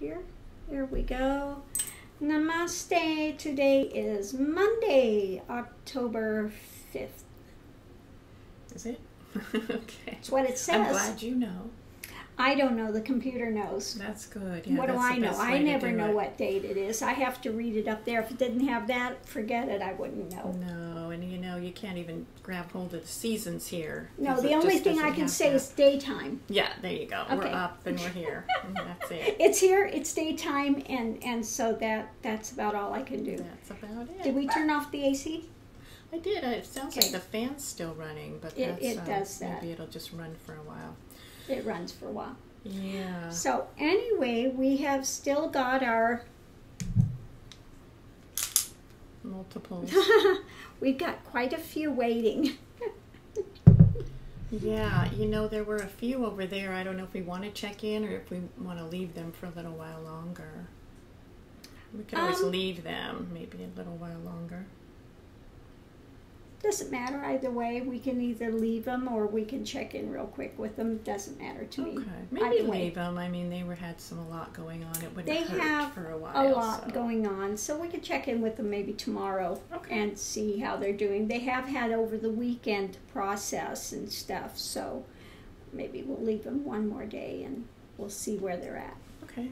here. There we go. Namaste. Today is Monday, October 5th. Is it? Okay. That's what it says. I'm glad you know. I don't know. The computer knows. That's good. Yeah, what do that's I the know? best I way to never do know it. what date it is. I have to read it up there. If it didn't have that, forget it. I wouldn't know. No, and you know, you can't even grab hold of the seasons here. No, 'cause the it only just thing I doesn't can have say that. is daytime. Yeah, there you go. We're Okay. up and we're here. And that's it. It's here. It's daytime, and so that's about all I can do. That's about it. Did we turn off the AC? I did. It sounds Okay. like the fan's still running, but It that's, does that. Maybe it'll just run for a while. It runs for a while. Yeah. So anyway, we have still got our Multiples. we've got quite a few waiting. Yeah, you know, there were a few over there. I don't know if we want to check in or if we want to leave them for a little while longer. We could always leave them maybe a little while longer. Doesn't matter either way. We can either leave them or we can check in real quick with them. Doesn't matter to me. Okay, maybe Either way. leave them. I mean, they had a lot going on. It wouldn't They hurt have for a while. a lot so. going on, so we could check in with them maybe tomorrow Okay. and see how they're doing. They have had over the weekend to process and stuff, so maybe we'll leave them one more day and we'll see where they're at. Okay.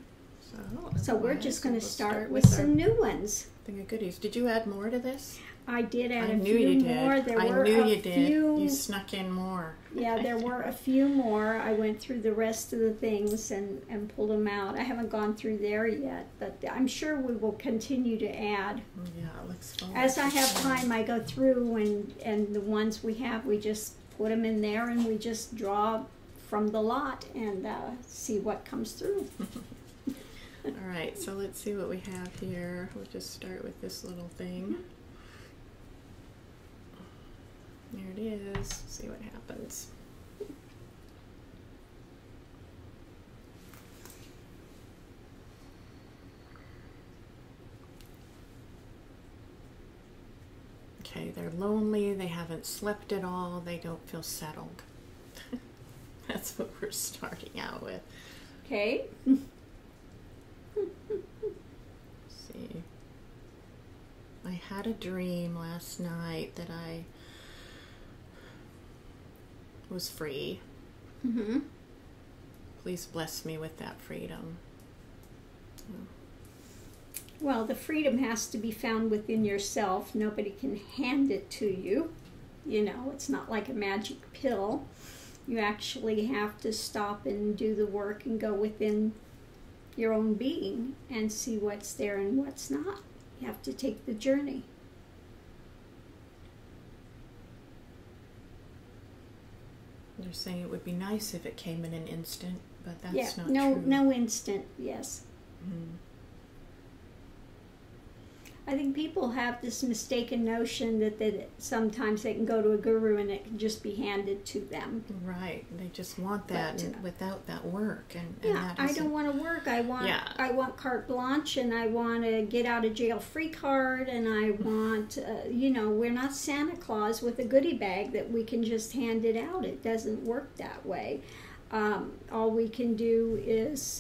So we're otherwise, just going to we'll start with some our new ones. thing of goodies. Did you add more to this? I did add I a knew few you more. did. There I were knew a you did. few. You snuck in more. Yeah, there were a few more. I went through the rest of the things and pulled them out. I haven't gone through there yet, but I'm sure we will continue to add. Yeah, it looks fun. As I have time, I go through and the ones we have, we just put them in there and we just draw from the lot and see what comes through. All right, so let's see what we have here. We'll just start with this little thing. There it is. See what happens. Okay, they're lonely, they haven't slept at all, they don't feel settled. That's what we're starting out with. Okay. See. I had a dream last night that I was free. Mm-hmm. Please bless me with that freedom. Well, the freedom has to be found within yourself. Nobody can hand it to you. You know, it's not like a magic pill. You actually have to stop and do the work and go within your own being and see what's there and what's not. You have to take the journey. They're saying it would be nice if it came in an instant, but that's Yeah, not no, true. no instant, yes. Mm. I think people have this mistaken notion that sometimes they can go to a guru and it can just be handed to them. Right, they just want that But, and without that work. And Yeah, that I isn't- don't want to work. I want carte blanche, and I want a get out of jail free card, and I want, we're not Santa Claus with a goodie bag that we can just hand it out. It doesn't work that way. All we can do is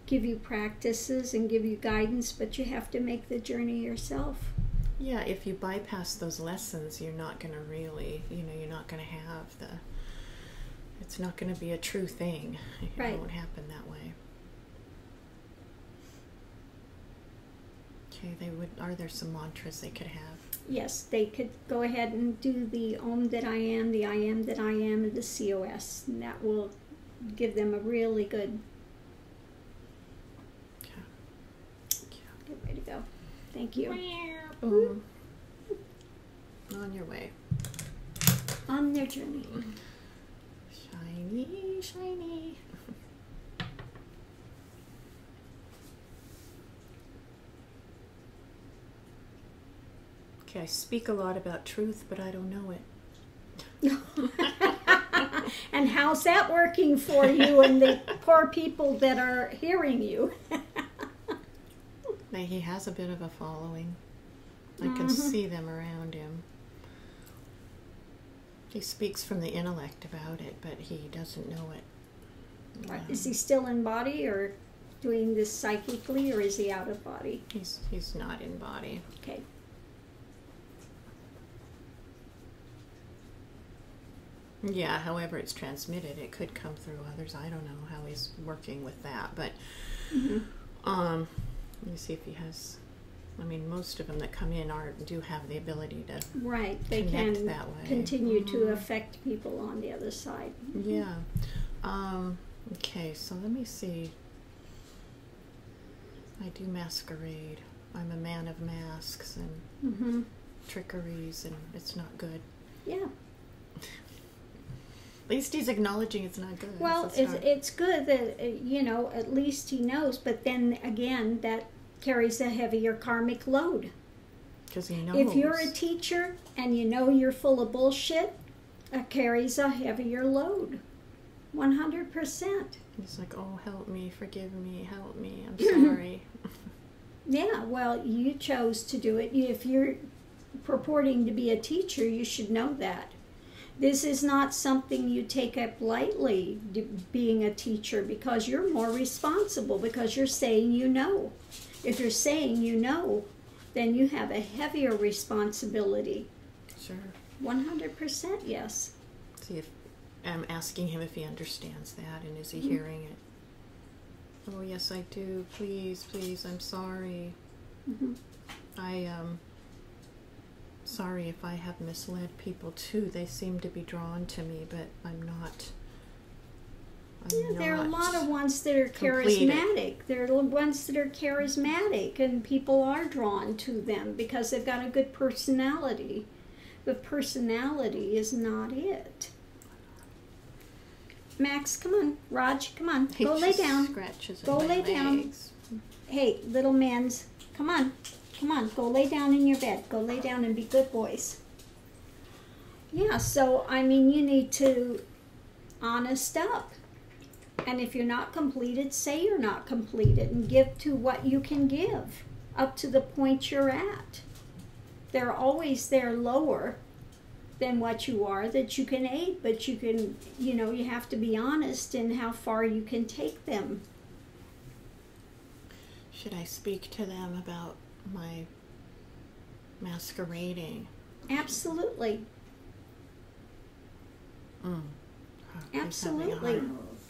give you practices and give you guidance, but you have to make the journey yourself. Yeah, if you bypass those lessons, you're not going to really, you're not going to have it's not going to be a true thing. It Right. won't happen that way. Okay, are there some mantras they could have? Yes, they could go ahead and do the Om that I am, the I am that I am, and the COS, and that will give them a really good way to go. Thank you. Boom. On your way. On their journey. Shiny, shiny. Okay, I speak a lot about truth, but I don't know it. And how's that working for you and the poor people that are hearing you? He has a bit of a following. I can see them around him. He speaks from the intellect about it, but he doesn't know it. Is he still in body or? doing this psychically, or is he out of body? He's not in body. Okay. Yeah, however it's transmitted, it could come through others. I don't know how he's working with that, but let me see if he has. I mean, most of them that come in do have the ability to they connect can that way. Continue to affect people on the other side. Yeah. Okay, so let me see. I do masquerade. I'm a man of masks and trickeries, and it's not good. Yeah. At least he's acknowledging it's not good. Well, it's good that, at least he knows, but then again, that carries a heavier karmic load. Because he knows. If you're a teacher and you know you're full of bullshit, it carries a heavier load. 100%. He's like, oh, help me, forgive me, help me, I'm sorry. Yeah, well, you chose to do it. If you're purporting to be a teacher, you should know that. This is not something you take up lightly, being a teacher, because you're more responsible, because you're saying you know. If you're saying you know, then you have a heavier responsibility. Sure. 100% yes. See, if I'm asking him if he understands that, and is he hearing it? Oh, yes, I do. Please, please, I'm sorry. Sorry if I have misled people too. They seem to be drawn to me, but I'm not. There are a lot of ones that are charismatic. There are ones that are charismatic, and people are drawn to them because they've got a good personality. But personality is not it. Max, come on. Raj, come on. Go lay down. Go lay down. Hey, little mans, come on. Come on, go lay down in your bed. Go lay down and be good boys. Yeah, so, I mean, you need to honest up. And if you're not completed, say you're not completed and give to what you can give up to the point you're at. They're always there lower than what you are that you can aid, but you can, you have to be honest in how far you can take them. Should I speak to them about my masquerading? Absolutely. Absolutely.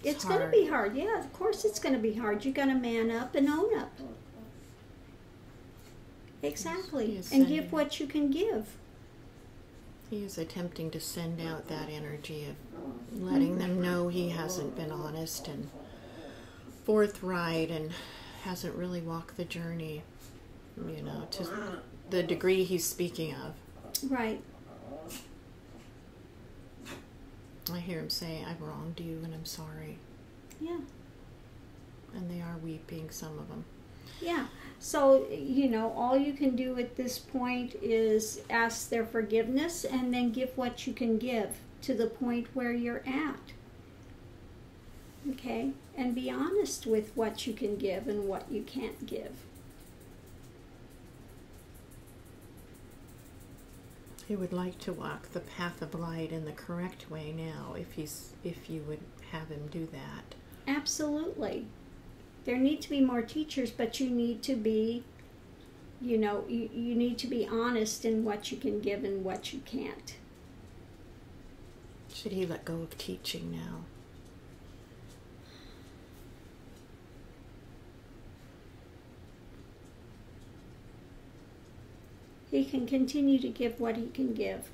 It's going to be hard. Yeah, of course it's going to be hard. You got to man up and own up. Exactly. And give what you can give. He is attempting to send out that energy of letting them know he hasn't been honest and forthright and hasn't really walked the journey, to the degree he's speaking of. Right. I hear him say, I've wronged you and I'm sorry. Yeah. And they are weeping, some of them. Yeah. So, all you can do at this point is ask their forgiveness and then give what you can give to the point where you're at. Okay? And be honest with what you can give and what you can't give. He would like to walk the path of light in the correct way now, if you would have him do that. Absolutely. There need to be more teachers, but you need to be, you need to be honest in what you can give and what you can't. Should he let go of teaching now? He can continue to give what he can give,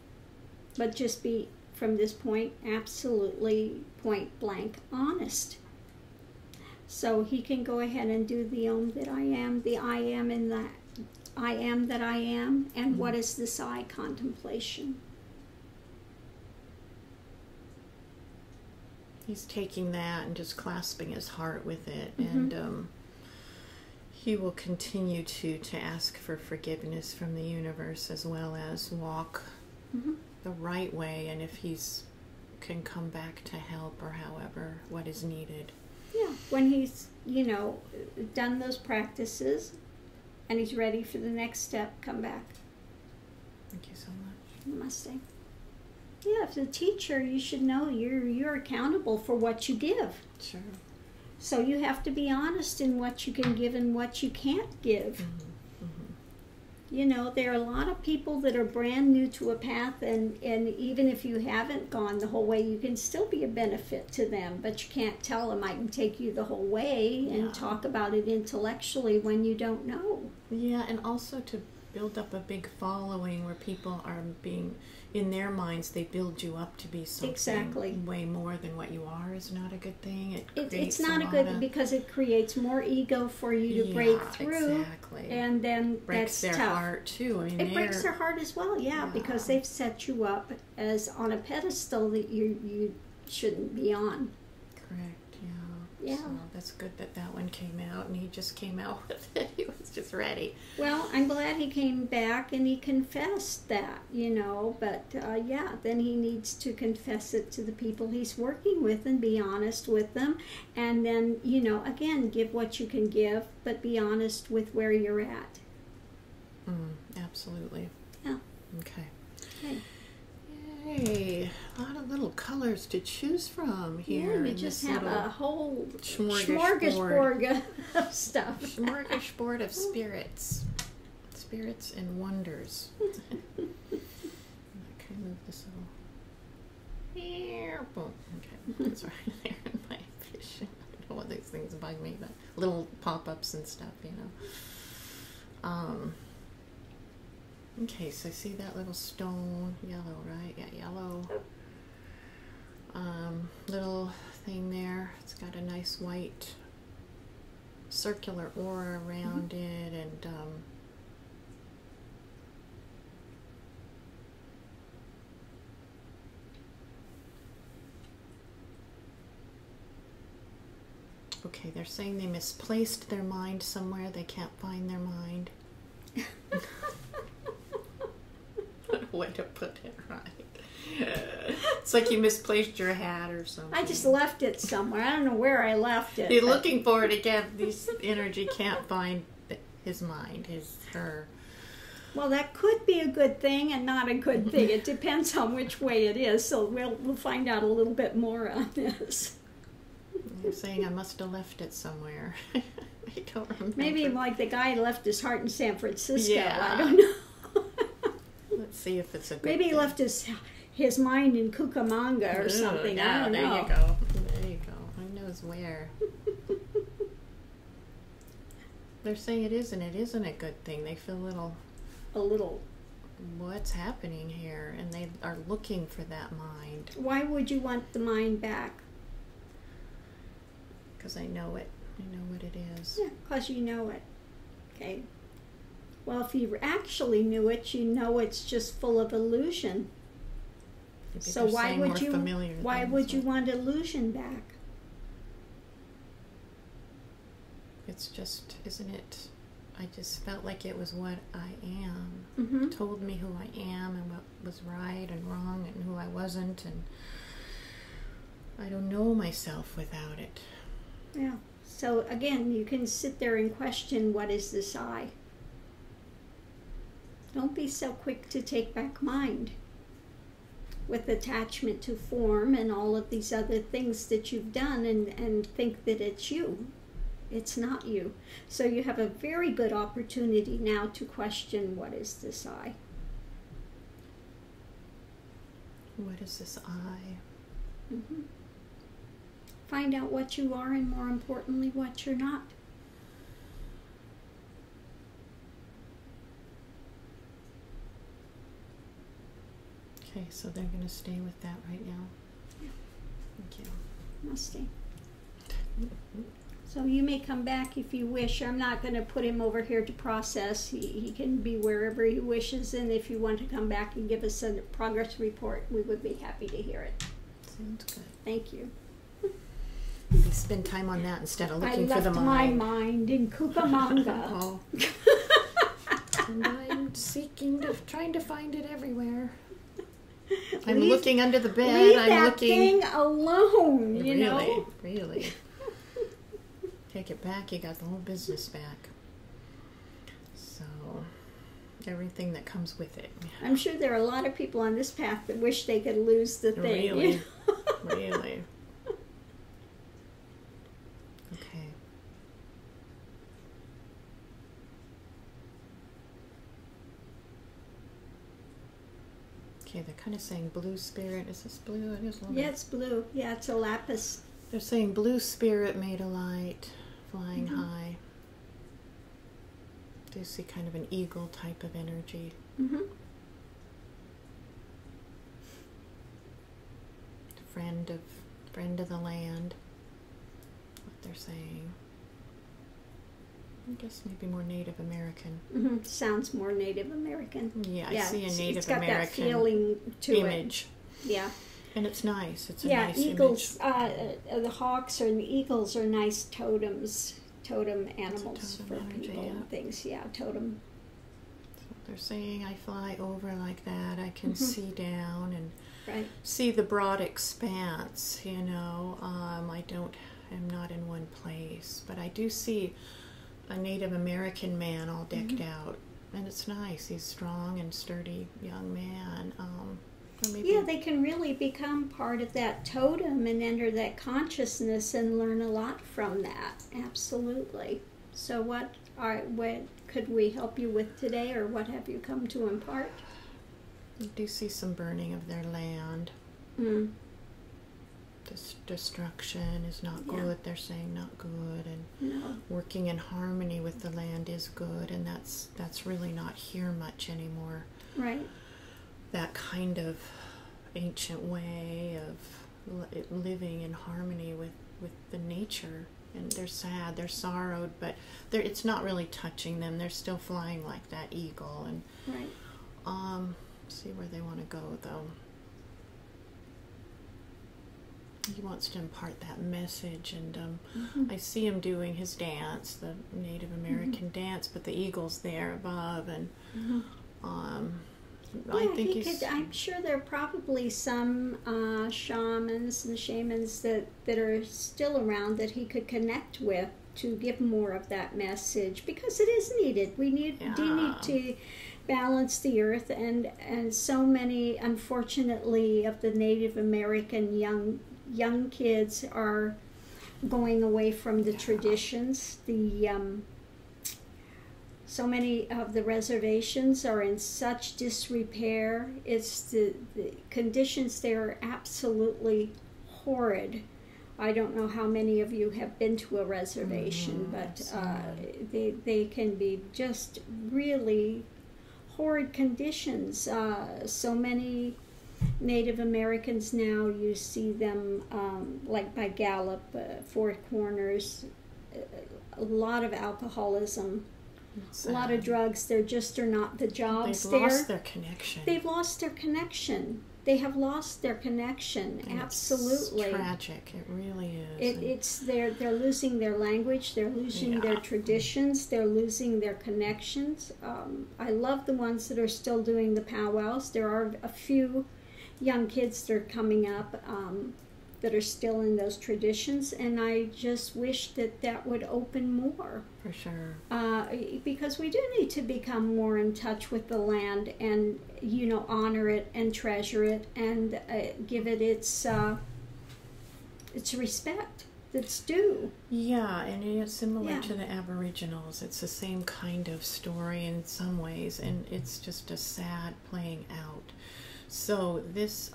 but just be, from this point, absolutely point blank honest. So he can go ahead and do the that I am, the I am, and the I am that I am, and what is this I contemplation. He's taking that and just clasping his heart with it, and he will continue to ask for forgiveness from the universe, as well as walk the right way, and if he's can come back to help or however what is needed. Yeah, when he's, done those practices and he's ready for the next step, come back. Thank you so much. Namaste. Yeah, as a teacher, you should know you're accountable for what you give. Sure. So you have to be honest in what you can give and what you can't give. You know, there are a lot of people that are brand new to a path, and even if you haven't gone the whole way, you can still be a benefit to them, but you can't tell them I can take you the whole way and talk about it intellectually when you don't know. Yeah, and also to build up a big following where people are being, in their minds, they build you up to be something way more than what you are is not a good thing. It's not a good, because it creates more ego for you to break through. Exactly. And then breaks their heart too. I mean, it breaks their heart as well, because they've set you up as on a pedestal that you shouldn't be on. Correct. Yeah. So that's good that one came out, and he just came out with it. He was just ready. Well, I'm glad he came back and he confessed that, you know, but then he needs to confess it to the people he's working with and be honest with them. And then, you know, again, give what you can give, but be honest with where you're at. Absolutely. Yeah. Okay. Yay. A lot of little colors to choose from here. Yeah, we just have a whole smorgasbord of stuff. Smorgasbord of spirits. Spirits and wonders. I can move this little here. Boom. Okay. That's right there in my vision. I don't know what these things bug me, but little pop-ups and stuff, you know. Okay, so see that little stone, yellow, right? Yeah, yellow. Little thing there. It's got a nice white circular aura around it, and okay, they're saying they misplaced their mind somewhere. They can't find their mind. Way to put it right. It's like you misplaced your hat or something. I just left it somewhere. I don't know where I left it. You're looking for it again. This energy can't find his mind, her. Well, that could be a good thing and not a good thing. It depends on which way it is. So we'll find out a little bit more on this. You're saying I must have left it somewhere. I don't remember. Maybe like the guy left his heart in San Francisco. Yeah. I don't know. Let's see if it's a good Maybe thing. he left his mind in Cucamonga or something. I don't know. There you go. There you go. Who knows where? They're saying it isn't a good thing. They feel a little what's happening here, and they are looking for that mind. Why would you want the mind back? Because I know it. I know what it is. Yeah, because you know it. Okay. Well, if you actually knew it, you know it's just full of illusion. Maybe so why would you want illusion back? It's just, isn't it? I just felt like it was what I am. Mm-hmm. It told me who I am and what was right and wrong and who I wasn't, and I don't know myself without it. Yeah. So again, you can sit there and question, what is this I? Don't be so quick to take back mind with attachment to form and all of these other things that you've done and think that it's you. It's not you. So you have a very good opportunity now to question, what is this I? What is this I? Mm-hmm. Find out what you are, and more importantly, what you're not. Okay, so they're going to stay with that right now. Yeah. Thank you. Must stay. So you may come back if you wish. I'm not going to put him over here to process. He can be wherever he wishes, and if you want to come back and give us a progress report, we would be happy to hear it. Sounds good. Thank you. Maybe spend time on that instead of looking for the mind. I left my mind in Cucamonga. Oh. And I'm trying to find it everywhere. I'm looking under the bed. Leave I'm that looking. thing alone, you know. Really. Take it back, you got the whole business back. So, everything that comes with it. I'm sure there are a lot of people on this path that wish they could lose the thing. Really? Really. Okay, they're kind of saying blue spirit. Is this blue? It is a little Yeah, it's blue. Yeah, it's a lapis. They're saying blue spirit made of light, flying high. Do you see kind of an eagle type of energy? Friend of the land. What they're saying. I guess maybe more Native American. Sounds more Native American. Yeah, I see a Native it's got American that feeling to image. It. Yeah. And it's nice. It's a nice eagles, image. The hawks and the eagles are nice totem animals for people and things. Yeah, totem. So they're saying I fly over like that. I can see down and see the broad expanse. You know, I'm not in one place, but I do see a Native American man all decked out, and it's nice. He's strong and sturdy young man. They can really become part of that totem and enter that consciousness and learn a lot from that. Absolutely. So what could we help you with today, or what have you come to impart? You do see some burning of their land. This destruction is not good. They're saying not good, and working in harmony with the land is good, and that's really not here much anymore. Right. That kind of ancient way of living in harmony with the nature. And they're sad, they're sorrowed, but it's not really touching them. They're still flying like that eagle. And see where they want to go, though. He wants to impart that message, and I see him doing his dance, the Native American dance, but the eagle's there above, and I think I'm sure there are probably some shamans and shamans that are still around that he could connect with to give more of that message, because it is needed. We do need to balance the earth, and so many, unfortunately, of the Native American young kids are going away from the traditions. So many of the reservations are in such disrepair. It's the conditions there are absolutely horrid. I don't know how many of you have been to a reservation, but they can be just really horrid conditions. So many Native Americans now, you see them like by Gallup, Four Corners, a lot of alcoholism, a lot of drugs. There just are not the jobs there. They've lost their connection. They've lost their connection. They have lost their connection. And absolutely. It's tragic. It really is. They're losing their language. They're losing their traditions. They're losing their connections. I love the ones that are still doing the powwows. There are a few young kids that are coming up that are still in those traditions, and I just wish that would open more. For sure. Because we do need to become more in touch with the land, and honor it and treasure it, and give it its respect that's due. Yeah, and it's similar to the Aboriginals. It's the same kind of story in some ways, and it's just a sad playing out. So this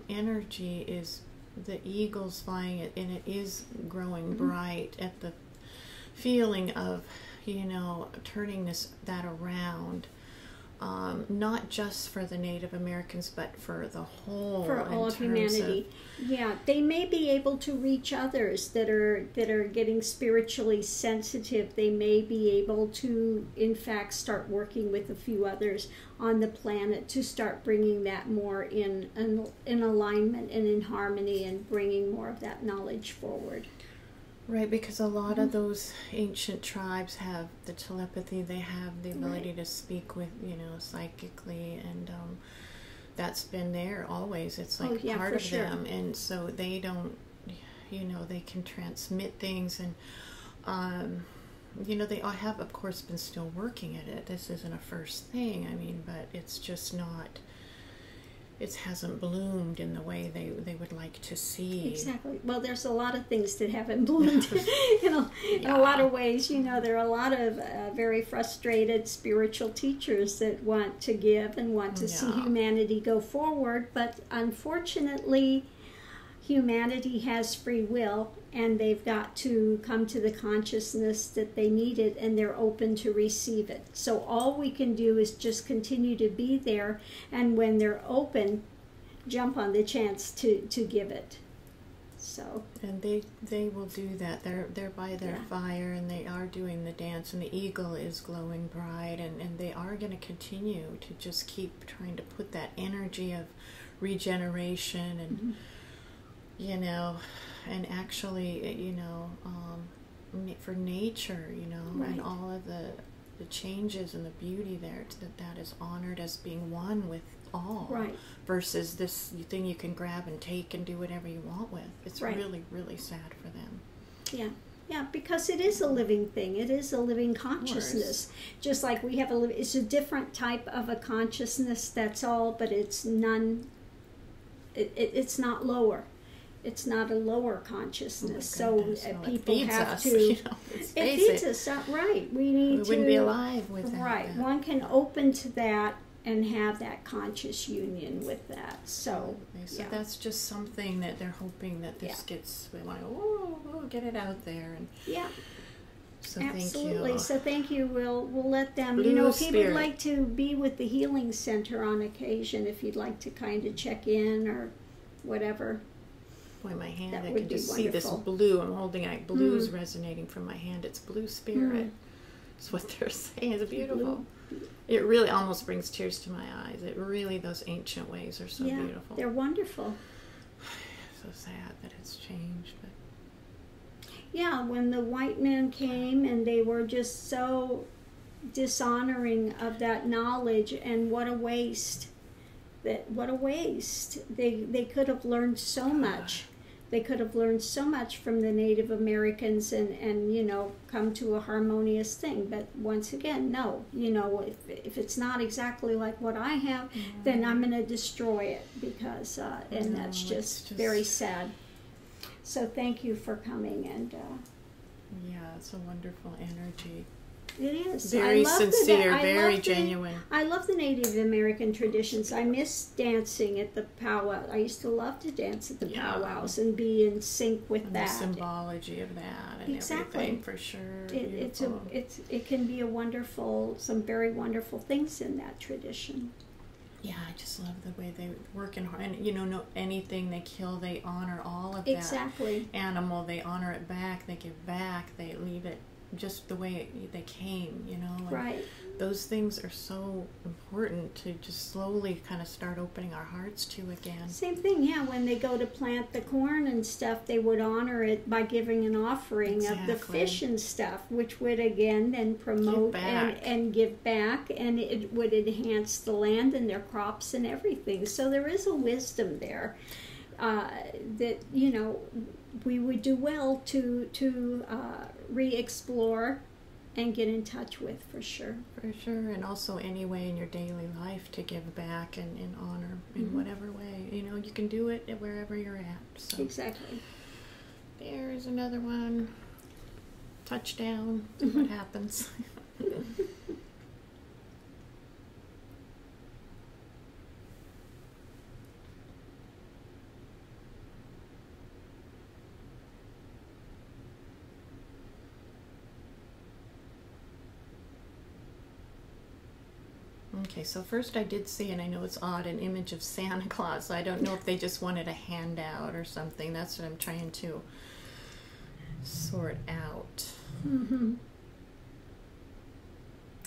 energy is the eagles flying it, and it is growing bright at the feeling of, turning that around, not just for the Native Americans, but for the whole, for all of humanity. They may be able to reach others that are getting spiritually sensitive. They may be able to, in fact, start working with a few others on the planet to start bringing that more in alignment and in harmony, and bringing more of that knowledge forward. Right, because a lot of those ancient tribes have the telepathy. They have the ability to speak with, psychically, and that's been there always. It's like part of them, and so they don't, they can transmit things, and they all have, of course, been still working at it. This isn't a first thing, but it's just not it hasn't bloomed in the way they would like to see. Exactly. Well, there's a lot of things that haven't bloomed in a lot of ways. You know, there are a lot of very frustrated spiritual teachers that want to give and want to see humanity go forward, but unfortunately, humanity has free will, and they've got to come to the consciousness that they need it, and they're open to receive it. So all we can do is just continue to be there, and when they're open, jump on the chance to give it. So, and they will do that. They're by their fire, and they are doing the dance, and the eagle is glowing bright, and they are going to continue to just keep trying to put that energy of regeneration and you know, and actually, you know, for nature, you know, and all of the changes and the beauty there, that is honored as being one with all, versus this thing you can grab and take and do whatever you want with. It's really, really sad for them. Yeah. Yeah, because it is a living thing. It is a living consciousness. Just like we have it's a different type of a consciousness, that's all, but it's it's not lower. It's not a lower consciousness, people have us, to. You know, it feeds us, right? We need to. We wouldn't be alive without that. One can open to that and have that conscious union with that. So that's just something that they're hoping that this gets. We want to get it out there, and So absolutely. Thank you. So thank you. We'll let them. Blue you know, if Spirit. you would like to be with the Healing Center on occasion, if you'd like to kind of check in or whatever. Boy, my hand, That I would can be just see this blue. I'm holding it. Blue is resonating from my hand. It's Blue Spirit. It's what they're saying. It's beautiful. It really almost brings tears to my eyes. It really, those ancient ways are so beautiful. They're wonderful. So sad that it's changed. But yeah, when the white men came and they were just so dishonoring of that knowledge, and what a waste. What a waste. They could have learned so much. They could have learned so much from the Native Americans and you know, come to a harmonious thing. But once again, no. You know, if it's not exactly like what I have, then I'm going to destroy it, because and that's just very sad. So thank you for coming, and it's a wonderful energy. It is. Very sincere, very genuine. I love the Native American traditions. I miss dancing at the powwow. I used to love to dance at the powwows and be in sync with that. The symbology of that and everything, for sure. It can be a wonderful, some very wonderful things in that tradition. Yeah, I just love the way they work and you know, anything they kill, they honor all of that animal. They honor it back. They give back. They leave it just the way they came, you know. And those things are so important to just slowly kind of start opening our hearts to again. Same thing, yeah. When they go to plant the corn and stuff, they would honor it by giving an offering of the fish and stuff, which would again then promote and give back, and it would enhance the land and their crops and everything. So there is a wisdom there that, you know, we would do well to re-explore and get in touch with, for sure. For sure, and also any way in your daily life to give back and honor in whatever way. You know, you can do it wherever you're at. So. Exactly. There's another one. Touchdown. What happens? Okay, so first I did see, and I know it's odd, an image of Santa Claus. I don't know if they just wanted a handout or something. That's what I'm trying to sort out.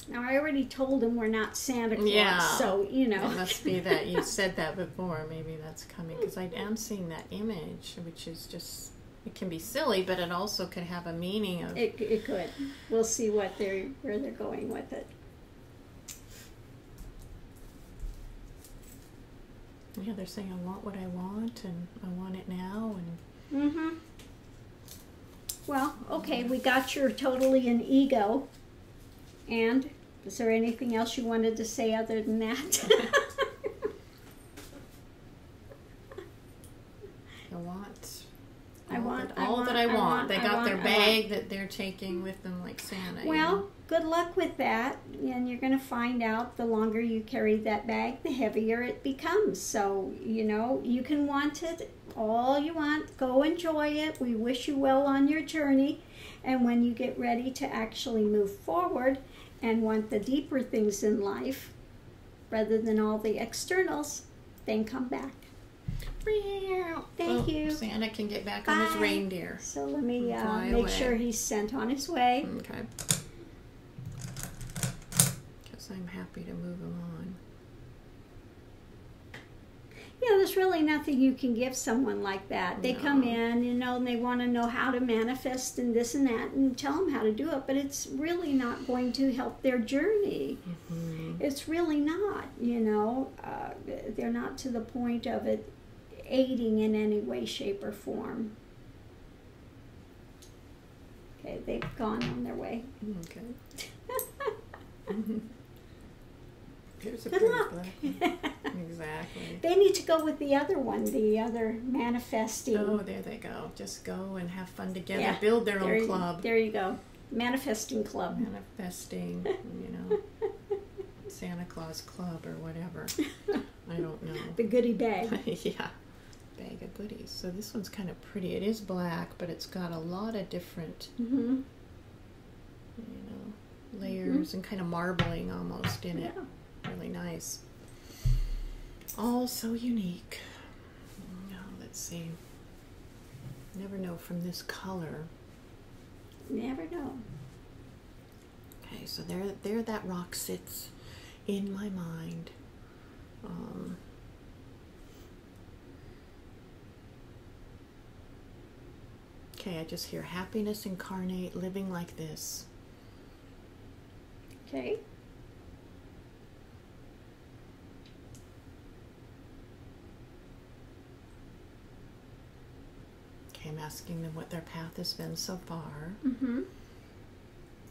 Now, I already told him we're not Santa Claus, so, you know. It must be that you said that before. Maybe that's coming, because I am seeing that image, which is just, it can be silly, but it also could have a meaning of... It could. We'll see where they're going with it. Yeah, they're saying, I want what I want, and I want it now, and... Well, okay, we got your totally an ego, and is there anything else you wanted to say other than that? They got their bag that they're taking with them like Santa. Well, good luck with that. And you're going to find out the longer you carry that bag, the heavier it becomes. So, you can want it all you want. Go enjoy it. We wish you well on your journey. And when you get ready to actually move forward and want the deeper things in life, rather than all the externals, then come back. Thank you. Santa can get back on his reindeer. So let me make sure he's sent on his way. Okay. Because I'm happy to move him on. There's really nothing you can give someone like that. They come in, and they want to know how to manifest and this and that, and tell them how to do it, but it's really not going to help their journey. Mm-hmm. It's really not, they're not to the point of it aiding in any way, shape, or form. Okay, they've gone on their way. Okay. Here's a good luck. Exactly. They need to go with the other one, the other manifesting. Oh, there they go. Just go and have fun together. Yeah. Build their own club. There you go. Manifesting club. Manifesting, Santa Claus club or whatever. I don't know. The goodie bag. Yeah. Bag of goodies. So this one's kind of pretty. It is black, but it's got a lot of different, layers and kind of marbling almost in it. Really nice. All so unique. Now, let's see. Never know from this color. Never know. Okay, so there that rock sits in my mind. Okay, I just hear happiness incarnate, living like this. Okay. Okay, I'm asking them what their path has been so far. Mm-hmm.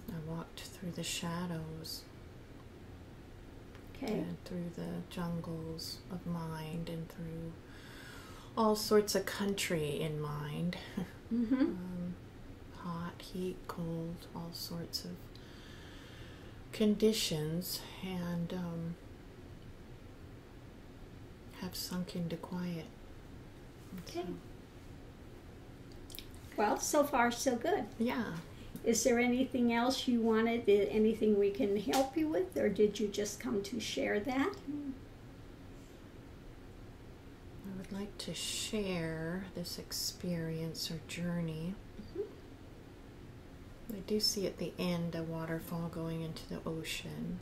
I walked through the shadows. Okay. And through the jungles of mind and through all sorts of country in mind. Mm-hmm. Hot, heat, cold, all sorts of conditions, and have sunk into quiet. Okay. Well, so far so good. Yeah. Is there anything else you wanted? Anything we can help you with, or did you just come to share that? I would like to share this experience or journey. Mm-hmm. I do see at the end a waterfall going into the ocean.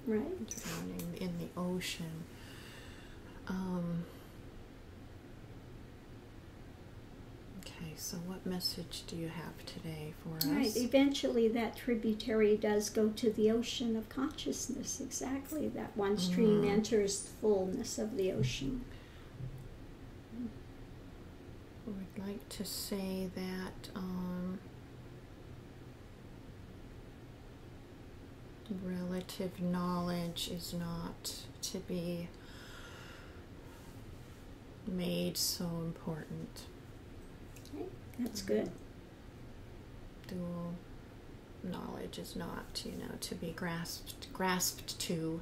Right. Drowning in the ocean. Okay, so what message do you have today for us? Right. Eventually that tributary does go to the ocean of consciousness. Exactly. That one stream enters the fullness of the ocean. I would like to say that relative knowledge is not to be made so important. Okay. That's good. Dual knowledge is not, to be grasped to.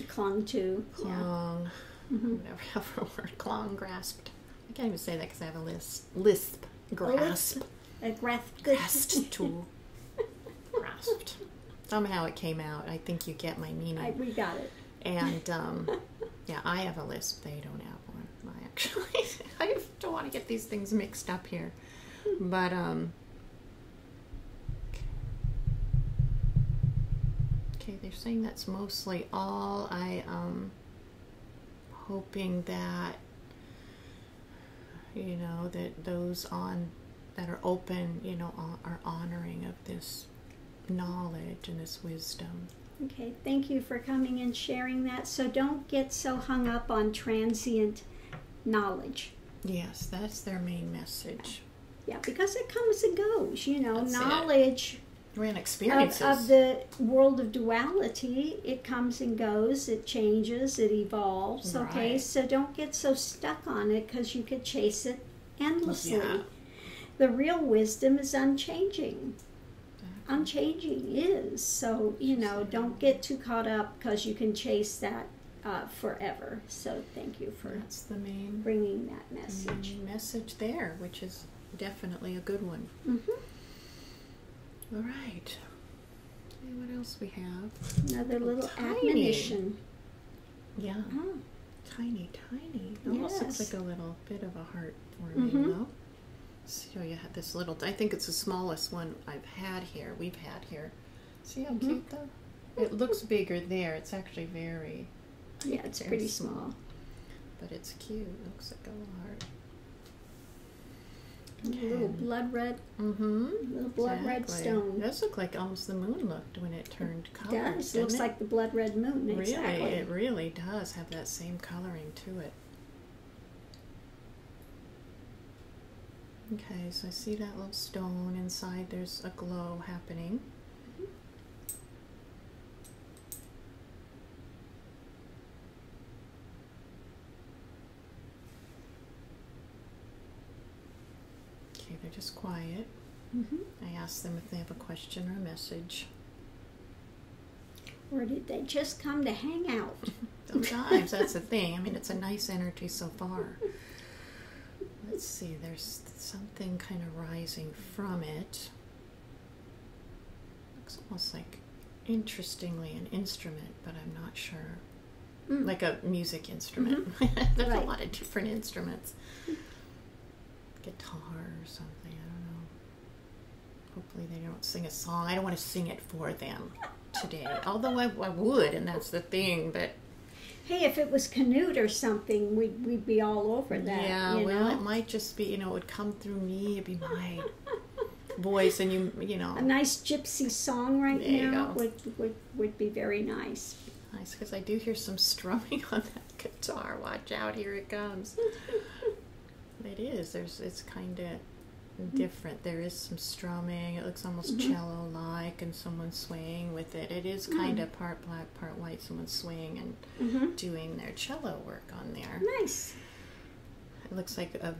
Clung to. Clung. Yeah. Mm-hmm. Whatever word. Clung, grasped. I can't even say that because I have a lisp. Grasp. Grasped to. Grasped. Somehow it came out. I think you get my meaning. We got it. And, yeah, I have a lisp. They don't have one. I don't want to get these things mixed up here. But, okay, they're saying that's mostly all. I hoping that, that those that are open, are honoring of this knowledge and this wisdom. Okay, thank you for coming and sharing that. So don't get so hung up on transient knowledge. Yes, that's their main message. Yeah, because it comes and goes, That's knowledge and experiences of the world of duality. It comes and goes, it changes, it evolves. Right. Okay, so don't get so stuck on it because you could chase it endlessly. Yeah. The real wisdom is unchanging. Unchanging is. So, don't get too caught up because you can chase that forever. So thank you for That's the main bringing that message. The main message there, which is definitely a good one. All right. Okay, what else we have? Another little admonition. Yeah. Oh. Tiny. It almost looks like a little bit of a heart forming, though. So you have this little, I think it's the smallest one we've had here. See how cute though? It looks bigger there. It's actually very, it's pretty small. But it's cute. It looks like a little heart. Okay. A little blood red. Little blood red stone. It does look like almost the moon looked when it turned color. It does. It looks like the blood red moon. Exactly. Really, it really does have that same coloring to it. Okay, so I see that little stone inside. There's a glow happening. Okay, they're just quiet. I ask them if they have a question or a message. Or did they just come to hang out? Sometimes that's the thing. I mean, it's a nice energy so far. Let's see, there's something kind of rising from it. Looks almost like, interestingly, an instrument, but I'm not sure. Like a music instrument. There's a lot of different instruments. Guitar or something, I don't know. Hopefully they don't sing a song. I don't want to sing it for them today. Although I would, and that's the thing, but... Hey, if it was Canute or something, we'd be all over that. Yeah, it might just be, it would come through me. It'd be my voice, and you know. A nice gypsy song right now would be very nice. Nice, because I do hear some strumming on that guitar. Watch out, here it comes. It is. It's kind of different. There is some strumming. It looks almost cello-like, and someone's swaying with it. It is kind of part black, part white. Someone's swaying and doing their cello work on there. Nice. It looks like a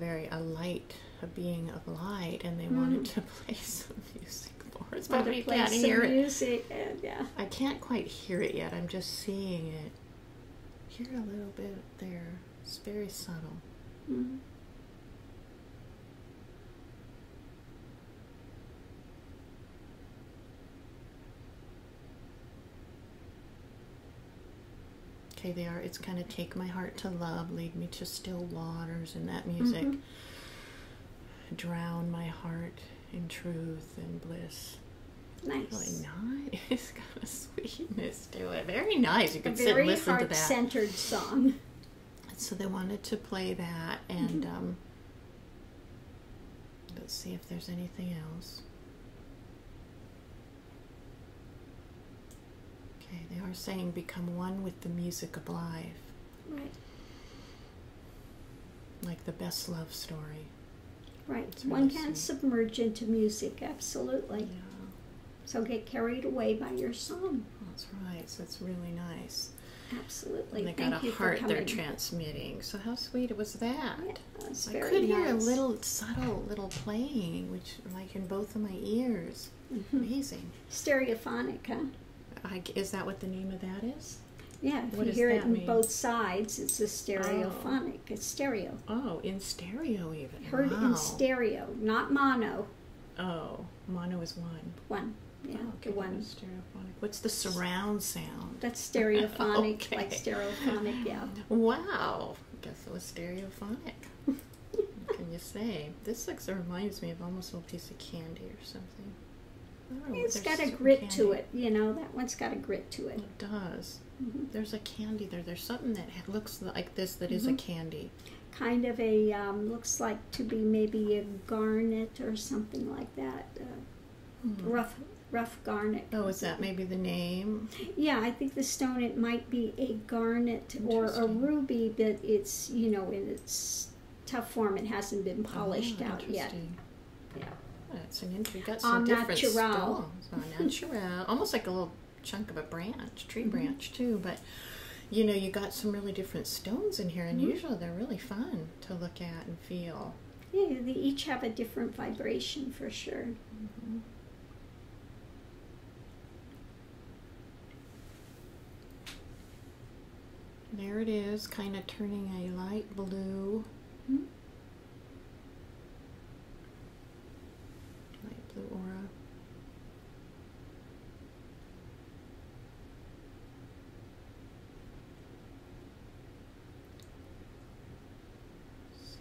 being of light, and they wanted to play some music for us, but we can't hear it. I can't quite hear it yet. I'm just seeing it. Hear a little bit there. It's very subtle. Okay, they are. It's kind of take my heart to love, lead me to still waters, and that music. Drown my heart in truth and bliss. Nice. Really nice. It's got a sweetness to it. Very nice. You could sit and listen to that. A very heart-centered song. So they wanted to play that, and let's see if there's anything else. Okay, they are saying become one with the music of life. Right. Like the best love story. Right. One can submerge into music, absolutely. Yeah. So get carried away by your song. That's right. So it's really nice. Absolutely. And they got a heart they're transmitting. So how sweet was that? Yeah, that's I very could nice. hear a little subtle little playing, which like in both of my ears. Amazing. Stereophonic, huh? Is that what the name of that is? Yeah, if you hear it in both sides, it's a stereophonic. It's stereo. Oh, in stereo even. Heard in stereo, not mono. Oh, mono is one. One, yeah, okay, the one. Stereophonic. What's the surround sound? That's stereophonic, like stereophonic, yeah. Wow, I guess it was stereophonic. What can you say? This reminds me of almost a little piece of candy or something. It's got a grit to it, that one's got a grit to it. It does. There's a candy there. There's something that looks like this that is a candy. Kind of a, looks like to be maybe a garnet or something like that. Rough garnet. Oh, is that maybe the name? Yeah, I think the stone, it might be a garnet or a ruby, but it's, in its tough form. It hasn't been polished out yet. Yeah. That's an interesting. Got some different stones. Natural. Almost like a little chunk of a tree branch too. But you got some really different stones in here, and usually they're really fun to look at and feel. Yeah, they each have a different vibration for sure. Mm-hmm. There it is, kind of turning a light blue. Mm-hmm. Light blue aura. Let's see.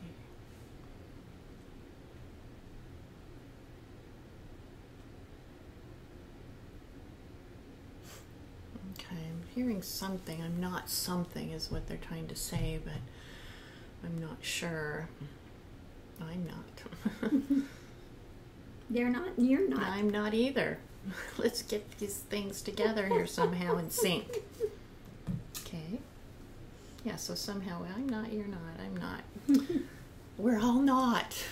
Okay, I'm hearing something. I'm not something is what they're trying to say, but I'm not sure. I'm not. They're not, and you're not. I'm not either. Let's get these things together here somehow in sync. Okay. Yeah, so somehow I'm not, you're not, I'm not. We're all not.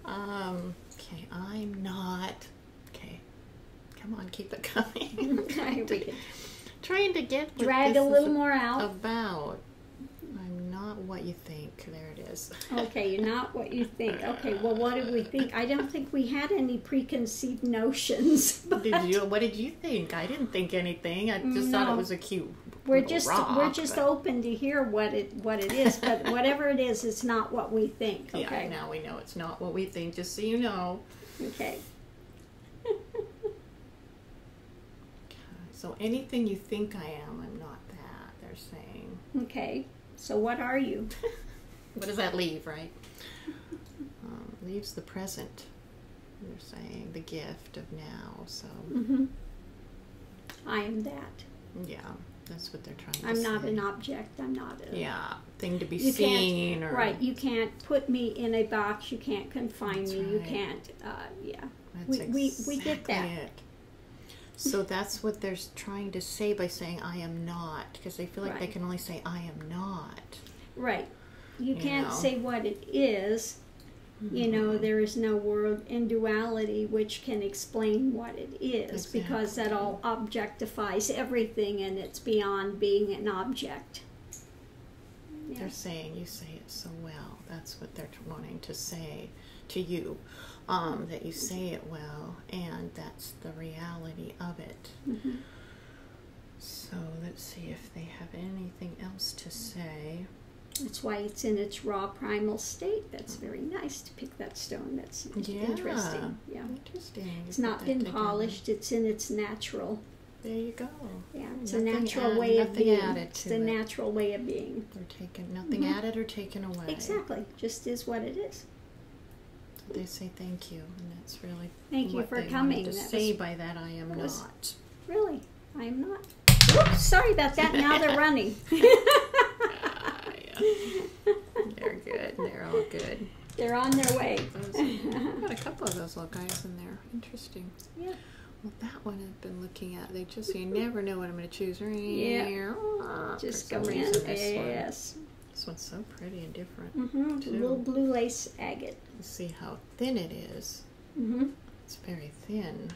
Okay, I'm not. Okay. Come on, keep it coming. Okay, Trying to get what drag this a little is more out. about. I'm not what you think. There it is. Okay, you're not what you think. Okay, well, what did we think? I don't think we had any preconceived notions. But What did you think? I didn't think anything. I just thought it was a cute. We're just rock, open to hear what it is. But whatever it is, it's not what we think. Okay. Yeah, now we know it's not what we think. Just so you know. Okay. So anything you think I am, I'm not that. They're saying. Okay. So what are you? What does that leave, right? Leaves the present. They're saying the gift of now. So. Mm-hmm. I am that. Yeah, that's what they're trying to say. I'm not an object. I'm not a thing to be seen. Or, right. You can't put me in a box. You can't confine me. Right. You can't. That's We get that. It. So that's what they're trying to say by saying I am not, because they feel like they can only say I am not. Right. You can't know? say what it is. Mm-hmm. You know, there is no word in duality which can explain what it is, because that all objectifies everything and it's beyond being an object. Yeah. They're saying you say it so well. That's what they're wanting to say to you. That you say it well, and that's the reality of it. Mm-hmm. So let's see if they have anything else to say. That's why it's in its raw primal state. That's very nice to pick that stone. That's interesting. Yeah, interesting. It's not been polished. It's in its natural. There you go. Yeah, it's a natural way of being. It's the natural way of being. They're taken nothing added or taken away. Exactly, just is what it is. They say thank you, and that's really thank you for coming. To say by that I am not. Really, I am not. Oops, sorry about that. Now they're running. They're good. They're all good. They're on their way. Got a couple of those little guys in there. Interesting. Yeah. Well, that one I've been looking at. They just you never know what I'm going to choose. Yeah. Just go in. Yes. This one's so pretty and different. Mm-hmm. Too. Little blue lace agate. You see how thin it is. Mm-hmm. It's very thin.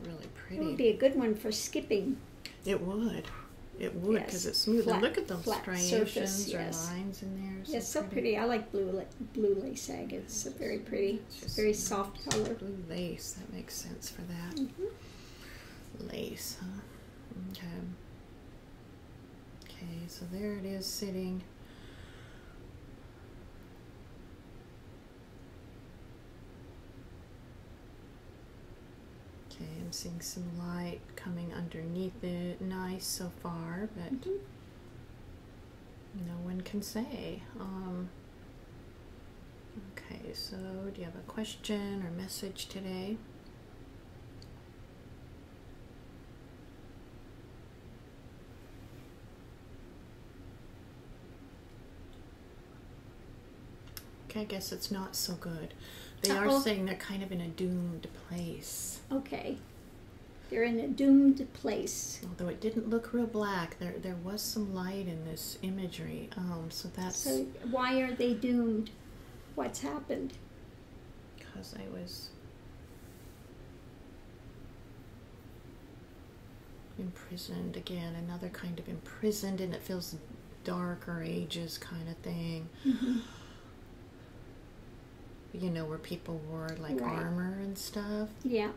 Really pretty. It would be a good one for skipping. It would. It would, because it's smooth. And look at those striations or lines in there. Yes, so pretty. I like blue lace agate. It's very pretty. It's very soft color. Blue lace. That makes sense for that. Mm-hmm. Lace, huh? Okay. Okay, so there it is sitting. Okay, I'm seeing some light coming underneath it. Nice so far, but no one can say. Okay, so do you have a question or message today? Okay, I guess it's not so good. They are saying they're kind of in a doomed place. Okay. They're in a doomed place. Although it didn't look real black, there was some light in this imagery. So that's... So why are they doomed? What's happened? Because I was imprisoned again. Another kind of imprisoned, and it feels darker ages kind of thing. You know, where people wore like armor and stuff. Yeah.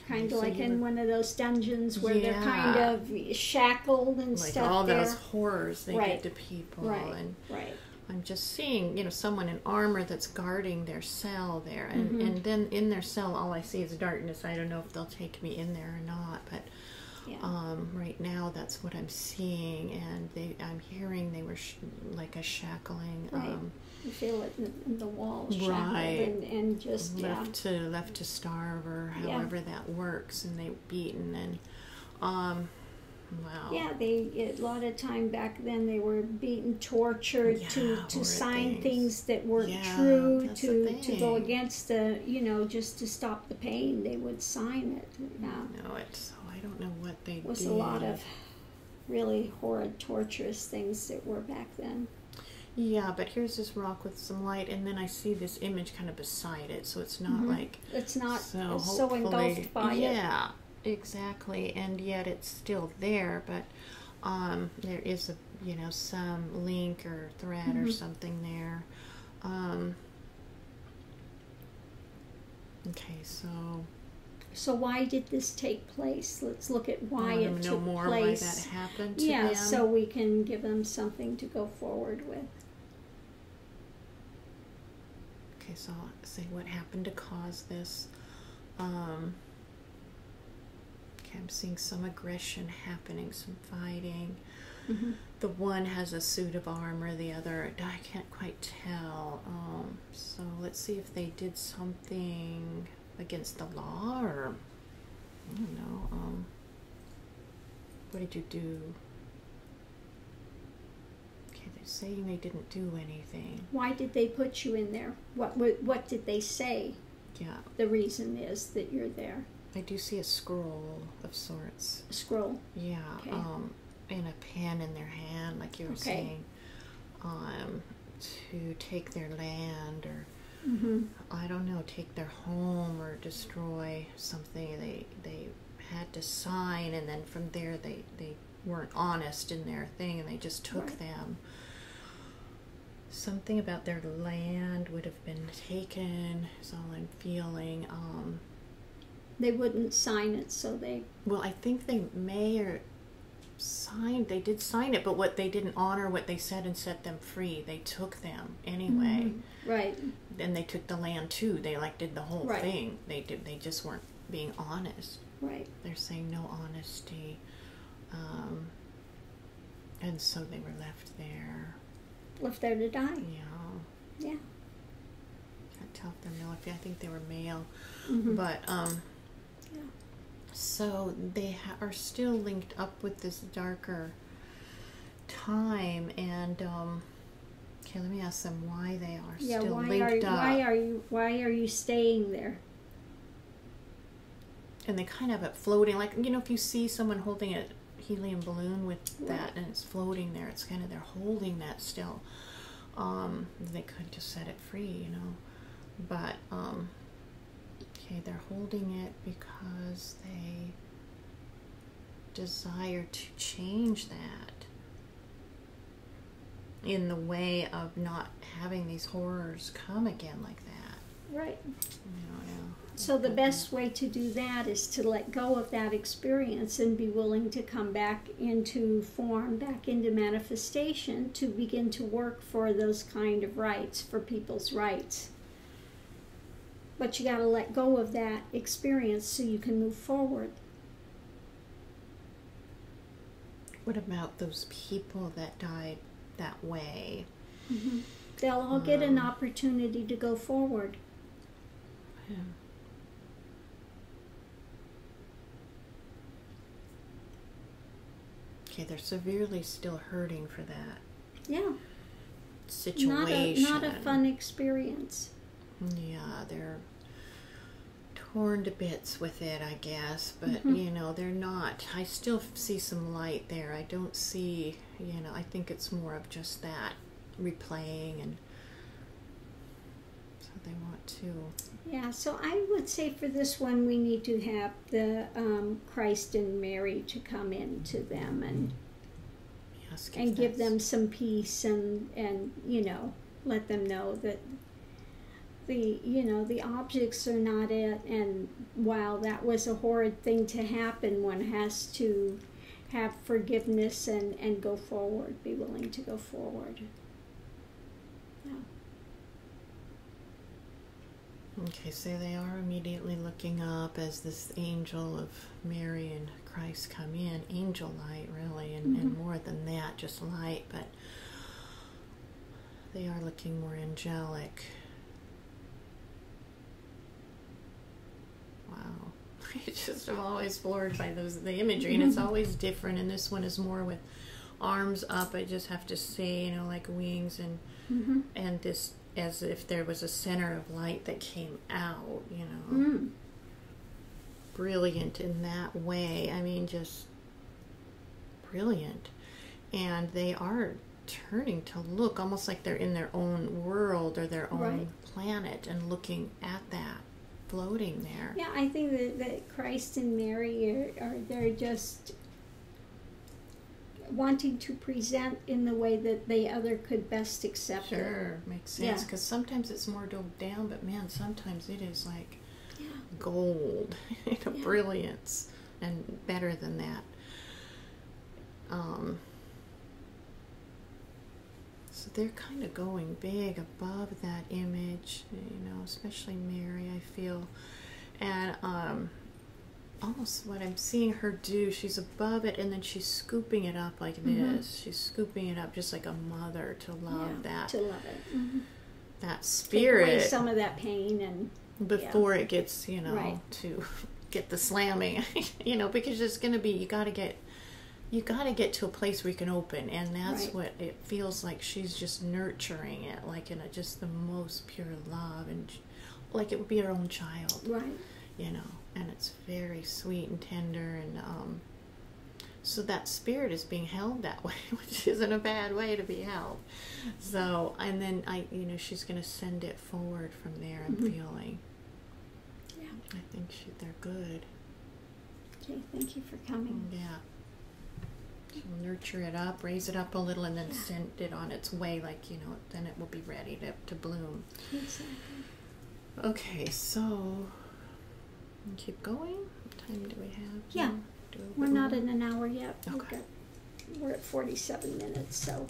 Kind of like in one of those dungeons where they're kind of shackled and like stuff. Like all those horrors they did to people. Right. And right. I'm just seeing, you know, someone in armor that's guarding their cell there. And then in their cell, all I see is darkness. I don't know if they'll take me in there or not. But right now, that's what I'm seeing. And I'm hearing they were like a shackling. Right. You feel it in the walls, shackled and just left to starve, or however that works, and they beaten and wow. Yeah, a lot of time back then they were beaten, tortured to sign things that weren't true, to go against the, you know, just to stop the pain. They would sign it. Yeah. No, I don't know what they did. It was a lot of really horrid, torturous things that were back then. Yeah, but here's this rock with some light, and then I see this image kind of beside it, so it's not like... It's not so engulfed by it. Yeah, exactly, and yet it's still there, but there is some link or thread or something there. Okay, So why did this take place? Let's look at why it took more place. Why that happened to them. Yeah, so we can give them something to go forward with. Okay, so I'll say what happened to cause this. Okay, I'm seeing some aggression happening, some fighting. The one has a suit of armor, the other, I can't quite tell. So let's see if they did something against the law, or I don't know. What did you do? Okay, they're saying they didn't do anything. Why did they put you in there? What did they say? Yeah. The reason is that you're there. I do see a scroll of sorts. A scroll. Yeah. Okay. And a pen in their hand, like you were saying, to take their land, or I don't know, take their home or destroy something. They had to sign, and then from there they weren't honest in their thing, and they just took them. Something about their land would have been taken, is all I'm feeling. They wouldn't sign it, so they... Well, I think they may or they did sign it, but what they didn't honor what they said and set them free. They took them anyway. Right. And they took the land too. They did the whole thing. They just weren't being honest. Right. They're saying no honesty. And so they were left there. Left there to die. Yeah. Yeah. Can't tell if they're male. I think they were male. But so they are still linked up with this darker time, and okay, let me ask them why they are still linked up. Why are you staying there? And they kind of have it floating, like, you know, if you see someone holding a helium balloon with that and it's floating there, it's kind of, they're holding that still. They could just set it free, you know, but okay, they're holding it because they desire to change that in the way of not having these horrors come again like that. Right. Yeah. So the best way to do that is to let go of that experience and be willing to come back into form, back into manifestation, to begin to work for those kind of rights, for people's rights. But you got to let go of that experience so you can move forward. What about those people that died that way? They'll all get an opportunity to go forward. Yeah. Okay, they're severely still hurting for that. Yeah. Situation. Not a fun experience. Yeah, they're torn to bits with it, I guess, but you know, they're not. I still see some light there. I don't see, you know, I think it's more of just that replaying, and so they want to. Yeah, so I would say for this one we need to have the Christ and Mary to come into them and ask and give them some peace, and you know, let them know that the objects are not it, and while that was a horrid thing to happen, one has to have forgiveness and go forward, be willing to go forward. Yeah. Okay, so they are immediately looking up as this angel of Mary and Christ come in. Angel light, really, and more than that, just light, but they are looking more angelic. Wow. I'm always floored by the imagery, and it's always different, and this one is more with arms up, I just have to say, like wings, and this as if there was a center of light that came out, brilliant in that way. I mean, just brilliant. And they are turning to look almost like they're in their own world or their own planet, and looking at that floating there. Yeah, I think that Christ and Mary they're just wanting to present in the way that the other could best accept it. Sure, makes sense, because sometimes it's more doled down, but man, sometimes it is like gold, brilliance, and better than that. So they're kind of going big above that image, especially Mary, I feel. And almost what I'm seeing her do, she's above it, and then she's scooping it up like this. She's scooping it up just like a mother to love that. To love it. That spirit. Take away some of that pain and before it gets, to get the slamming, because it's going to be, you got to get to a place where you can open, and that's what it feels like. She's just nurturing it, like in just the most pure love, and like it would be her own child, and it's very sweet and tender, and so that spirit is being held that way, which isn't a bad way to be held. So, and then she's going to send it forward from there. I'm feeling. Yeah, I think they're good. Okay, thank you for coming. Yeah. She'll nurture it up, raise it up a little, and then send it on its way, like, then it will be ready to bloom. Exactly. Okay, so keep going. What time do we have? Yeah, we're not in an hour yet. Okay. We're at 47 minutes, so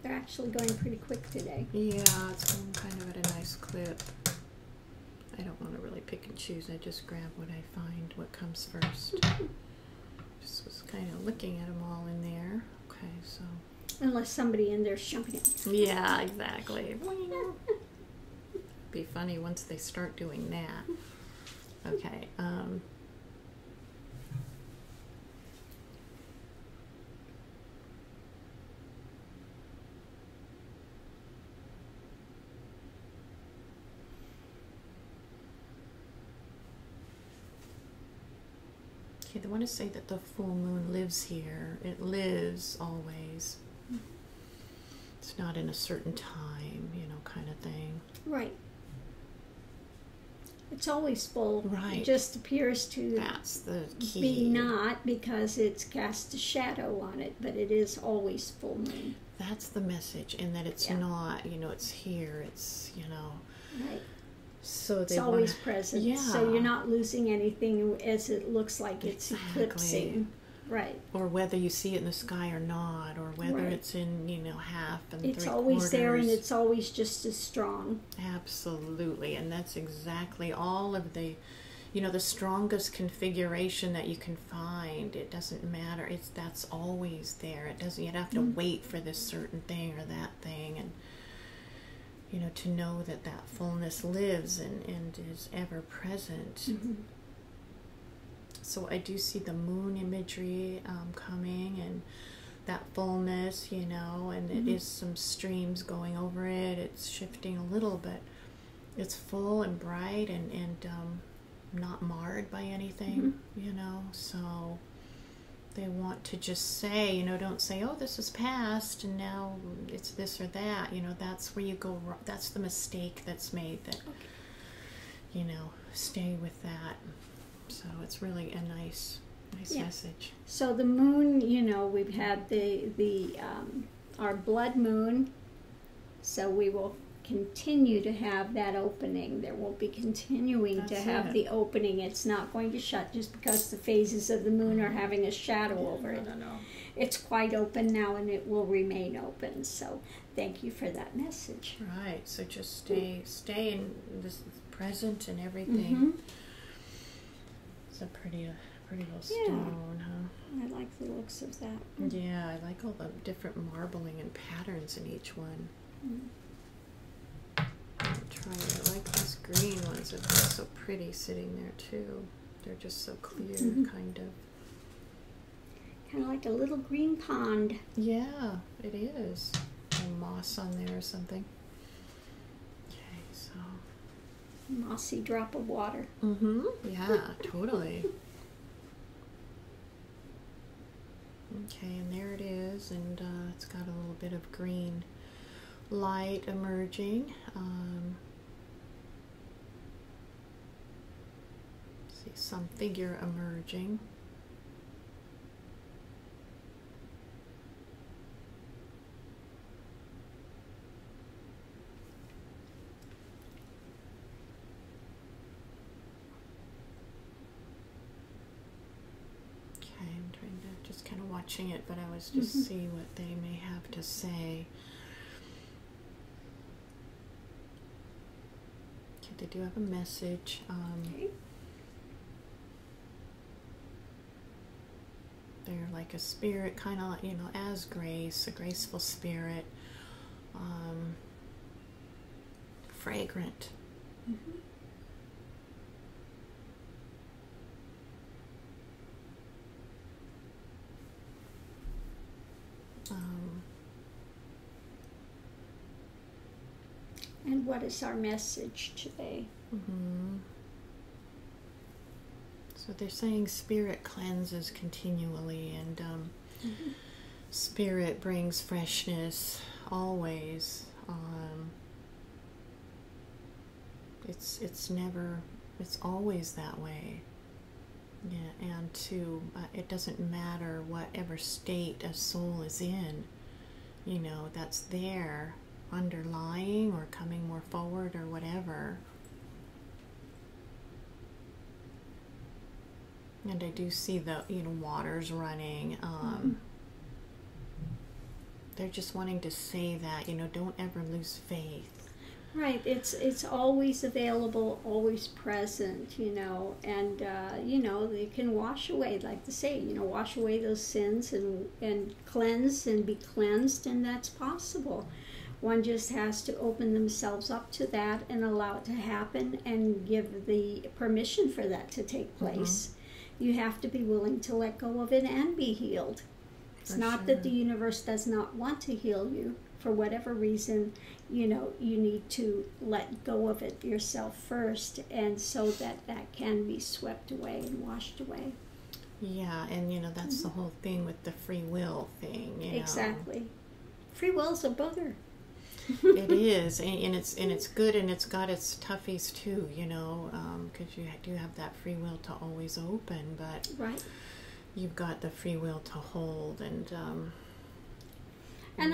they're actually going pretty quick today. Yeah, it's going kind of at a nice clip. I don't want to really pick and choose. I just grab what I find, what comes first. Just was kind of looking at them all in there. Okay, so. Unless somebody in there's jumping in. Yeah, exactly. Be funny once they start doing that. Okay. Okay, they want to say that the full moon lives here. It lives always. It's not in a certain time, kind of thing. Right. It's always full. Right. It just appears to That's the key. Be not, because it's cast a shadow on it, but it is always full moon. That's the message, and that it's not, it's here, it's, Right. So it's always present. Yeah. So you're not losing anything as it looks like it's eclipsing. Right. Or whether you see it in the sky or not, or whether it's in, half and it's 3/4. Always there, and it's always just as strong. Absolutely. And that's exactly all of the, the strongest configuration that you can find. It doesn't matter. That's always there. It doesn't, you don't have to wait for this certain thing or that thing. And, to know that fullness lives and is ever present. So I do see the moon imagery coming, and that fullness, and it is some streams going over it. It's shifting a little, but it's full and bright and not marred by anything, So they want to just say, don't say, oh, this is past and now it's this or that. That's where you go wrong. That's the mistake that's made, that, stay with that. So it's really a nice Nice message. So the moon, you know, we've had our blood moon, so we will continue to have that opening. There will be continuing to have the opening. It's not going to shut just because the phases of the moon are having a shadow over it. No. It's quite open now, and it will remain open. So thank you for that message. Right. So just stay in this present and everything. It's a pretty little stone, huh? I like the looks of that. Yeah, I like all the different marbling and patterns in each one. I like these green ones. They're so pretty sitting there too. They're just so clear, kind of. Kind of like a little green pond. Yeah, it is. And moss on there or something. Okay, so. Mossy drop of water. Yeah, totally. Okay, and there it is, and it's got a little bit of green light emerging. See some figure emerging. I'm trying to just kind of watching it, but I was just see what they may have to say. Okay, they do have a message. They're like a spirit, kind of like, you know, as grace, a graceful spirit, fragrant. And what is our message today? So they're saying spirit cleanses continually, and spirit brings freshness always. It's always that way. Yeah, and it doesn't matter whatever state a soul is in, you know, that's there, underlying or coming more forward or whatever. And I do see the, you know, waters running. They're just wanting to say that, you know, don't ever lose faith. Right, it's always available, always present, you know, and, you know, they can wash away, like to say, you know, wash away those sins and cleanse and be cleansed, and that's possible. One just has to open themselves up to that and allow it to happen and give the permission for that to take place. You have to be willing to let go of it and be healed. It's not that the universe does not want to heal you. For whatever reason, you know, you need to let go of it yourself first, and so that can be swept away and washed away. Yeah, and you know, that's the whole thing with the free will thing. You know. Exactly. Free will's a booger. It is, and it's good, and it's got its toughies too, you know, because you do have that free will to always open, but you've got the free will to hold, and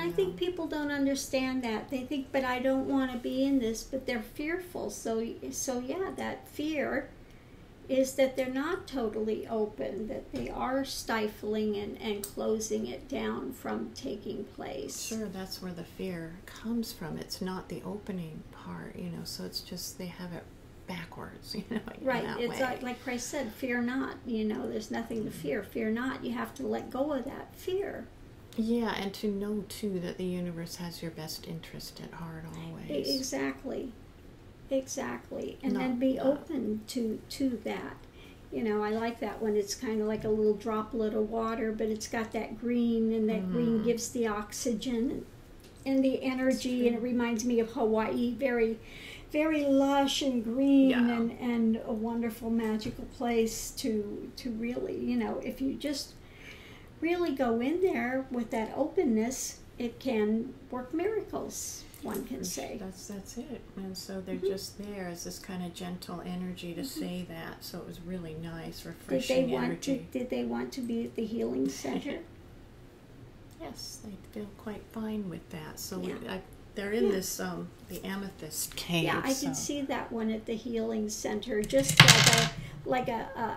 I think people don't understand that. They think, but I don't want to be in this, but they're fearful. So yeah, that fear is that they're not totally open, that they are stifling and closing it down from taking place. Sure, that's where the fear comes from. It's not the opening part, you know, so it's just they have it backwards, you know, right. It's like Christ said, fear not, you know, there's nothing to fear. Fear not. You have to let go of that fear. Yeah, and to know, too, that the universe has your best interest at heart always. Exactly. And then be open to that. You know, I like that one. It's kind of like a little droplet of water, but it's got that green, and that green gives the oxygen and the energy, and it reminds me of Hawaii, very, very lush and green, and a wonderful, magical place to really, you know, if you just really go in there with that openness, it can work miracles. one can say. That's it. And so they're just there as this kind of gentle energy to say that. So it was really nice, refreshing energy. Did they want to be at the healing center? Yes, they feel quite fine with that. So they're in this the amethyst cave. Yeah, I can see that one at the healing center, just like a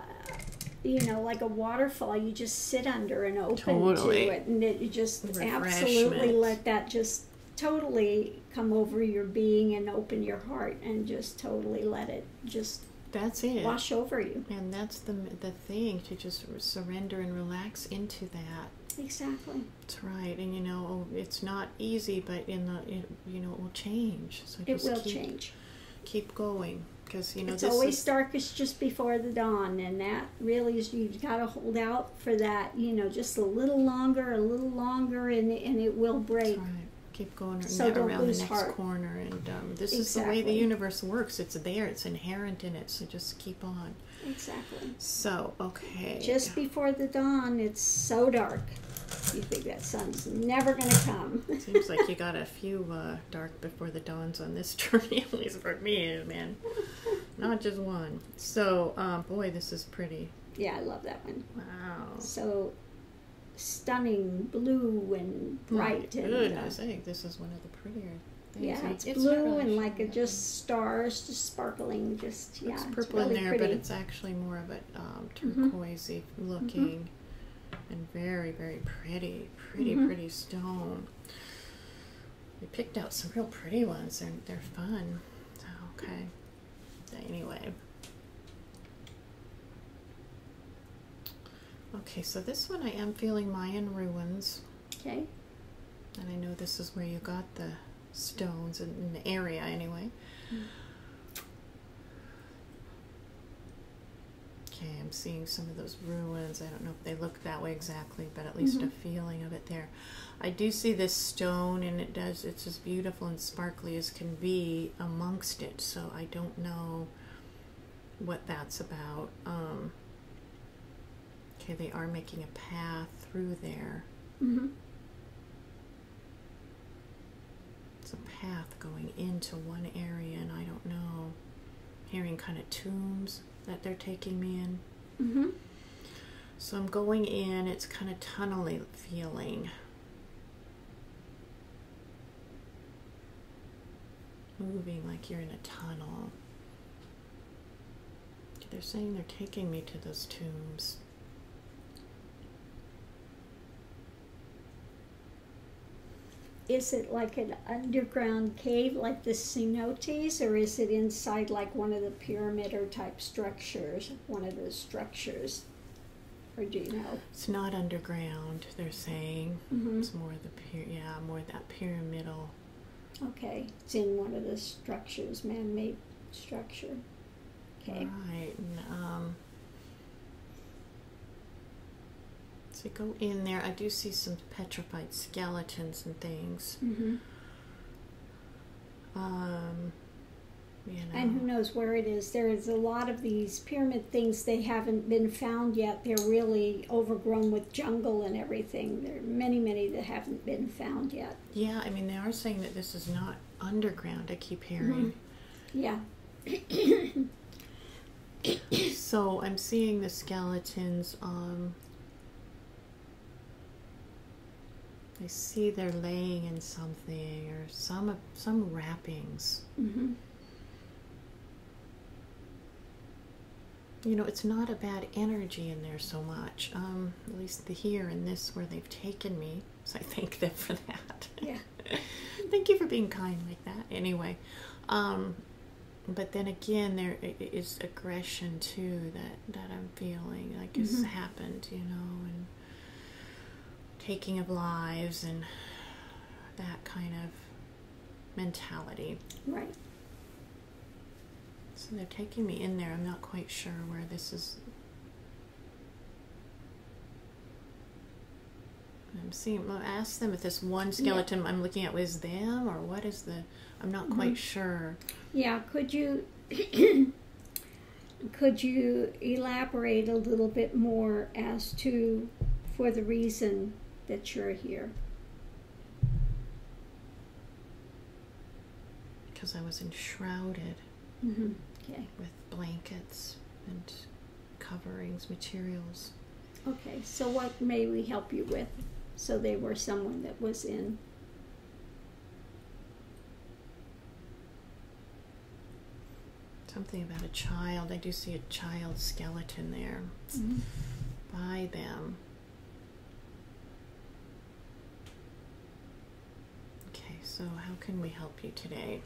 like a waterfall. You just sit under and open to it, and you just absolutely let that just totally come over your being and open your heart and just totally let it just wash over you. And that's the thing, to just surrender and relax into that. Exactly. That's right. And it's not easy, but it will change. So it will change. Keep going, because it's always darkest just before the dawn, and that really is, you've got to hold out for that. Just a little longer, and it will break. That's right. Keep going so around the next heart. corner, and this is the way the universe works. It's there. It's inherent in it. So just keep on. Exactly. So okay. Just before the dawn, it's so dark. You think that sun's never going to come. Seems like you got a few dark before the dawns on this journey, at least for me, man. Not just one. So, boy, this is pretty. Yeah, I love that one. Wow. So stunning blue and bright. My goodness, I think this is one of the prettier things. Yeah, it's blue and like just stars just sparkling. Just it's purple it's really in there, pretty. but it's actually more of a turquoisey looking. And very, very pretty stone. We picked out some real pretty ones. They're fun. So, okay. Anyway. Okay, so this one I am feeling Mayan ruins. Okay. And I know this is where you got the stones in the area anyway. Okay, I'm seeing some of those ruins. I don't know if they look that way exactly, but at least a feeling of it there. I do see this stone, and it's as beautiful and sparkly as can be amongst it, so I don't know what that's about. Okay, they are making a path through there. It's a path going into one area, and I don't know. Hearing kind of tombs that they're taking me in. So I'm going in. It's kind of tunnely feeling. Moving like you're in a tunnel. They're saying they're taking me to those tombs. Is it like an underground cave like the cenotes, or is it inside like one of the pyramid or type structures, one of those structures? Or do you know? It's not underground, they're saying. It's more the more that pyramidal. Okay, it's in one of the structures, man-made structure. Okay. Right. And, so go in there. I do see some petrified skeletons and things. And who knows where it is. There's a lot of these pyramid things, they haven't been found yet. They're really overgrown with jungle and everything. There are many that haven't been found yet. Yeah, I mean, they are saying that this is not underground, I keep hearing. Yeah. So I'm seeing the skeletons. I see they're laying in something, or some wrappings. It's not a bad energy in there so much. At least here in this where they've taken me. So I thank them for that. Yeah. Thank you for being kind like that. Anyway, but then again, there is aggression too that I'm feeling like has happened, and taking of lives and that kind of mentality. Right. So they're taking me in there. I'm not quite sure where this is. I'm seeing. Well, ask them if this one skeleton I'm looking at was them, or what is the. I'm not quite sure. Yeah. Could you elaborate a little bit more as to for the reason that you're here? because I was enshrouded Okay. with blankets and coverings, materials. Okay, so what may we help you with? So they were someone that was in. Something about a child. I do see a child skeleton there by them. Okay, so how can we help you today?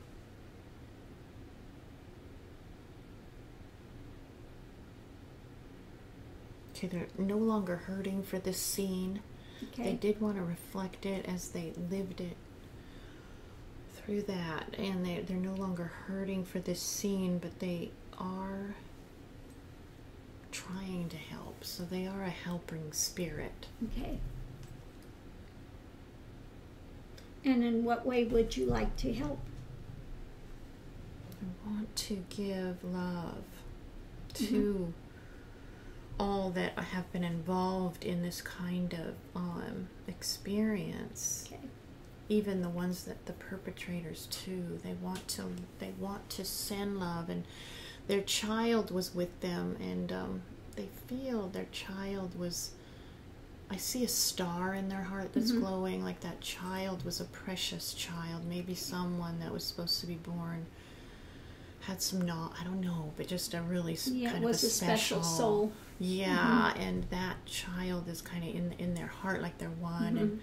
Okay, they're no longer hurting for this scene. Okay. They did want to reflect it as they lived it through that, and they're no longer hurting for this scene, but they are trying to help. So they are a helping spirit. Okay. And in what way would you like to help? I want to give love to all that have been involved in this kind of experience. Okay. Even the ones that the perpetrators too. They want to send love, and their child was with them, and they feel their child was. I see a star in their heart that's glowing, like that child was a precious child, maybe someone that was supposed to be born had some I don't know, but just a really kind of a special soul. Yeah, and that child is kind of in their heart, like they're one,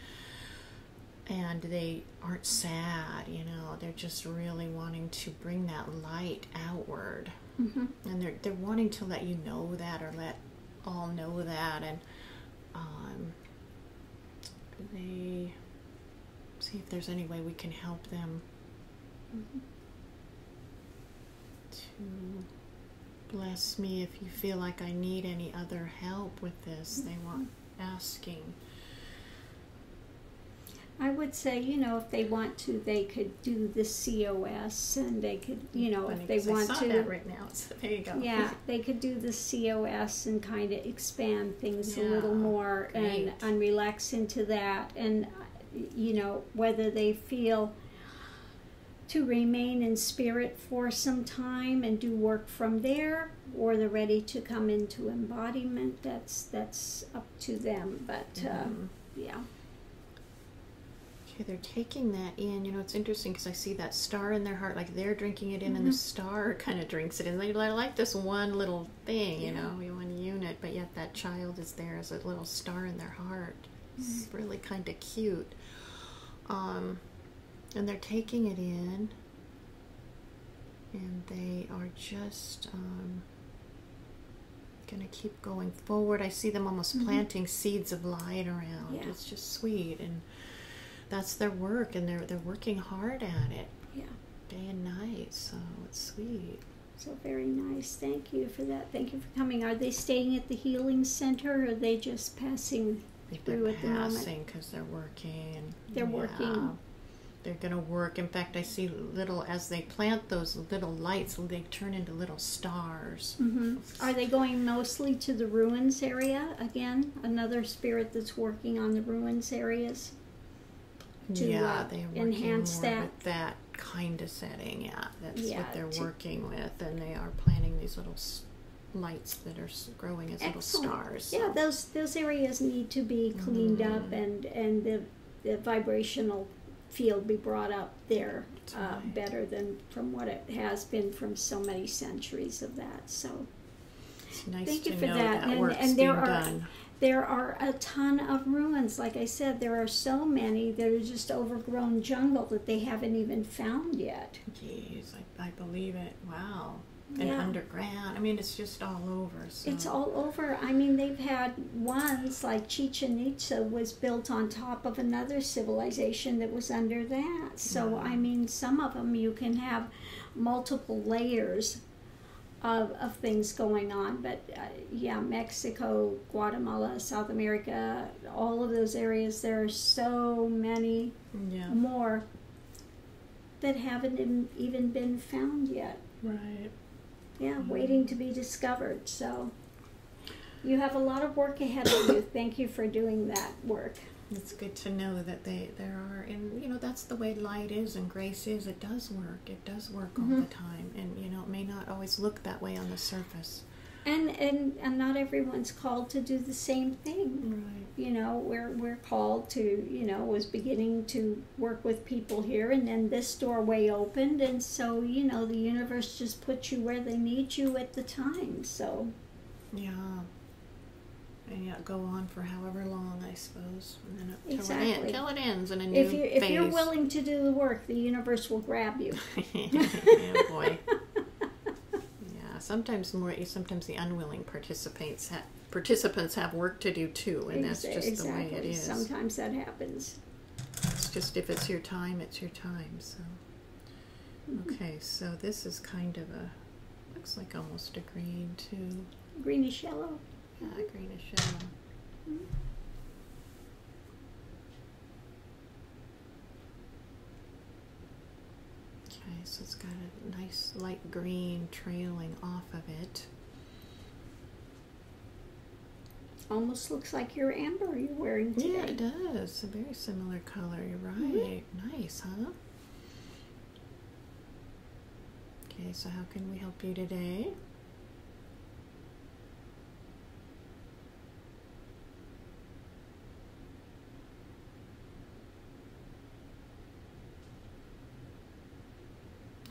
and they aren't sad, you know, they're just really wanting to bring that light outward, and they're wanting to let you know that, or let all know that, and they see if there's any way we can help them to bless me if you feel like I need any other help with this. They want asking. I would say, you know, if they want to, they could do the COS, and they could, you know, if they want to. I saw that right now, so there you go. Yeah, they could do the COS and kind of expand things a little more and relax into that. And, you know, whether they feel to remain in spirit for some time and do work from there, or they're ready to come into embodiment, that's up to them. But, yeah. Okay, they're taking that in. You know, it's interesting because I see that star in their heart, like they're drinking it in, and the star kind of drinks it in. They like this one little thing, you know, one unit, but yet that child is there as a little star in their heart. It's really kind of cute. And they're taking it in, and they are just going to keep going forward. I see them almost planting seeds of light around. Yeah. It's just sweet, and that's their work, and they're working hard at it. Yeah. Day and night, so it's sweet. So very nice. Thank you for that. Thank you for coming. Are they staying at the healing center, or are they just passing through at the moment? They're passing because they're working. They're working. They're going to work. In fact, I see little, as they plant those little lights, they turn into little stars. Are they going mostly to the ruins area again? Another spirit that's working on the ruins areas? To, they are working enhance more that. with that kind of setting. Yeah, that's what they're to working with, and they are planting these little lights that are growing as little stars. Yeah, those areas need to be cleaned up, and the vibrational field be brought up there better than from what it has been from so many centuries of that. So it's nice thank to you for know that. work's And being done. There are a ton of ruins. Like I said, there are so many that are just overgrown jungle that they haven't even found yet. Jeez, I believe it. Wow. And underground. I mean, it's just all over. So. It's all over. I mean, they've had ones like Chichen Itza was built on top of another civilization that was under that. So, I mean, some of them you can have multiple layers of things going on. But, Mexico, Guatemala, South America, all of those areas, there are so many more that haven't even been found yet. Right. Yeah, waiting to be discovered. So you have a lot of work ahead of you. Thank you for doing that work. It's good to know that there are, and you know, that's the way light is and grace is. It does work. It does work all the time, and you know, it may not always look that way on the surface. And not everyone's called to do the same thing. Right. You know, we're called to, you know, was beginning to work with people here, and then this doorway opened, and so, you know, the universe just puts you where they need you at the time. So yeah. And yeah, go on for however long, I suppose, and then till it ends in a new phase. If you're willing to do the work, the universe will grab you. Yeah, boy. Yeah, sometimes the unwilling participants have work to do too, and that's just the way it is. Sometimes that happens. It's just, if it's your time, it's your time. So, okay, so this is kind of looks like almost a green too. Greenish yellow. Yeah, greenish yellow. Okay, so it's got a nice light green trailing off of it. Almost looks like your amber you're wearing today. Yeah, it does. A very similar color. You're right. Nice, huh? Okay, so how can we help you today?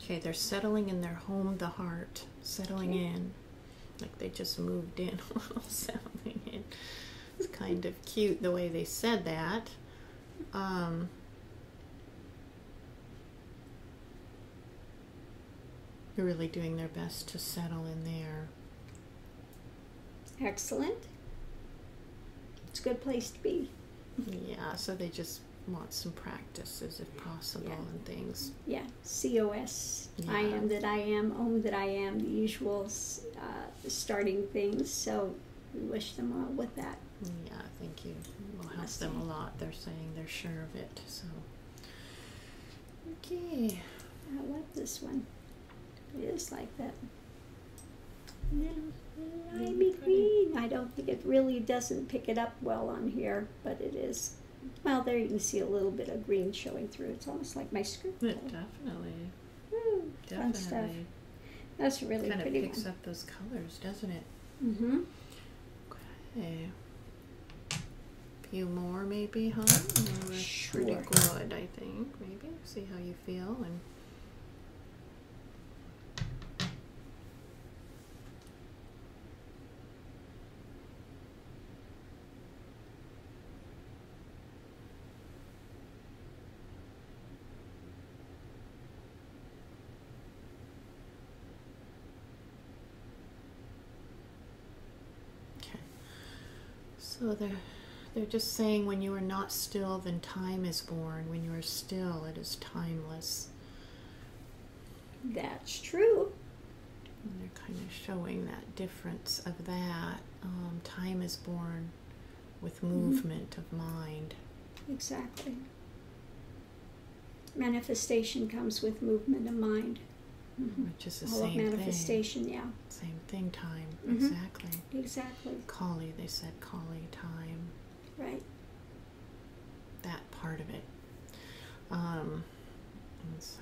Okay, they're settling in their home, the heart, settling in, like they just moved in, settling in. It's kind of cute the way they said that. They're really doing their best to settle in there. Excellent. It's a good place to be. Yeah, so they just want some practices if possible and things. Yeah, COS, yeah. I am that I am, that I am, the usual starting things. So we wish them well with that. Yeah, thank you. We'll help them a lot. They're saying they're sure of it. So, okay. I like this one. It is like that. Yeah, limey green. I don't think it really doesn't pick it up well on here, but it is. Well, there you can see a little bit of green showing through. It's almost like my skirt. Definitely. Fun stuff. That's really kind pretty. Kind of picks up those colors, doesn't it? Mm-hmm. Okay. A few more maybe, huh? Sure. Pretty good, I think. Maybe. See how you feel. And so they're just saying, when you are not still, then time is born. When you are still, it is timeless. That's true. And they're kind of showing that difference of that. Time is born with movement of mind. Exactly. Manifestation comes with movement of mind. Which is the all same of manifestation, thing. Yeah. Same thing, time. Exactly. Exactly. Kali, they said Kali, time. Right. That part of it. And so.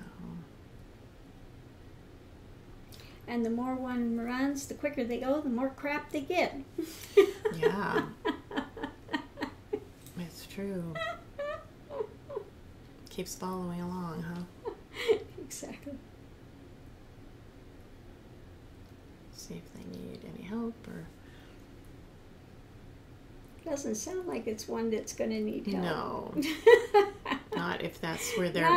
And the more one runs, the quicker they go, the more crap they get. Yeah. It's true. Keeps following along, huh? Exactly. See if they need any help or. Doesn't sound like it's one that's going to need help. No. Not if that's where their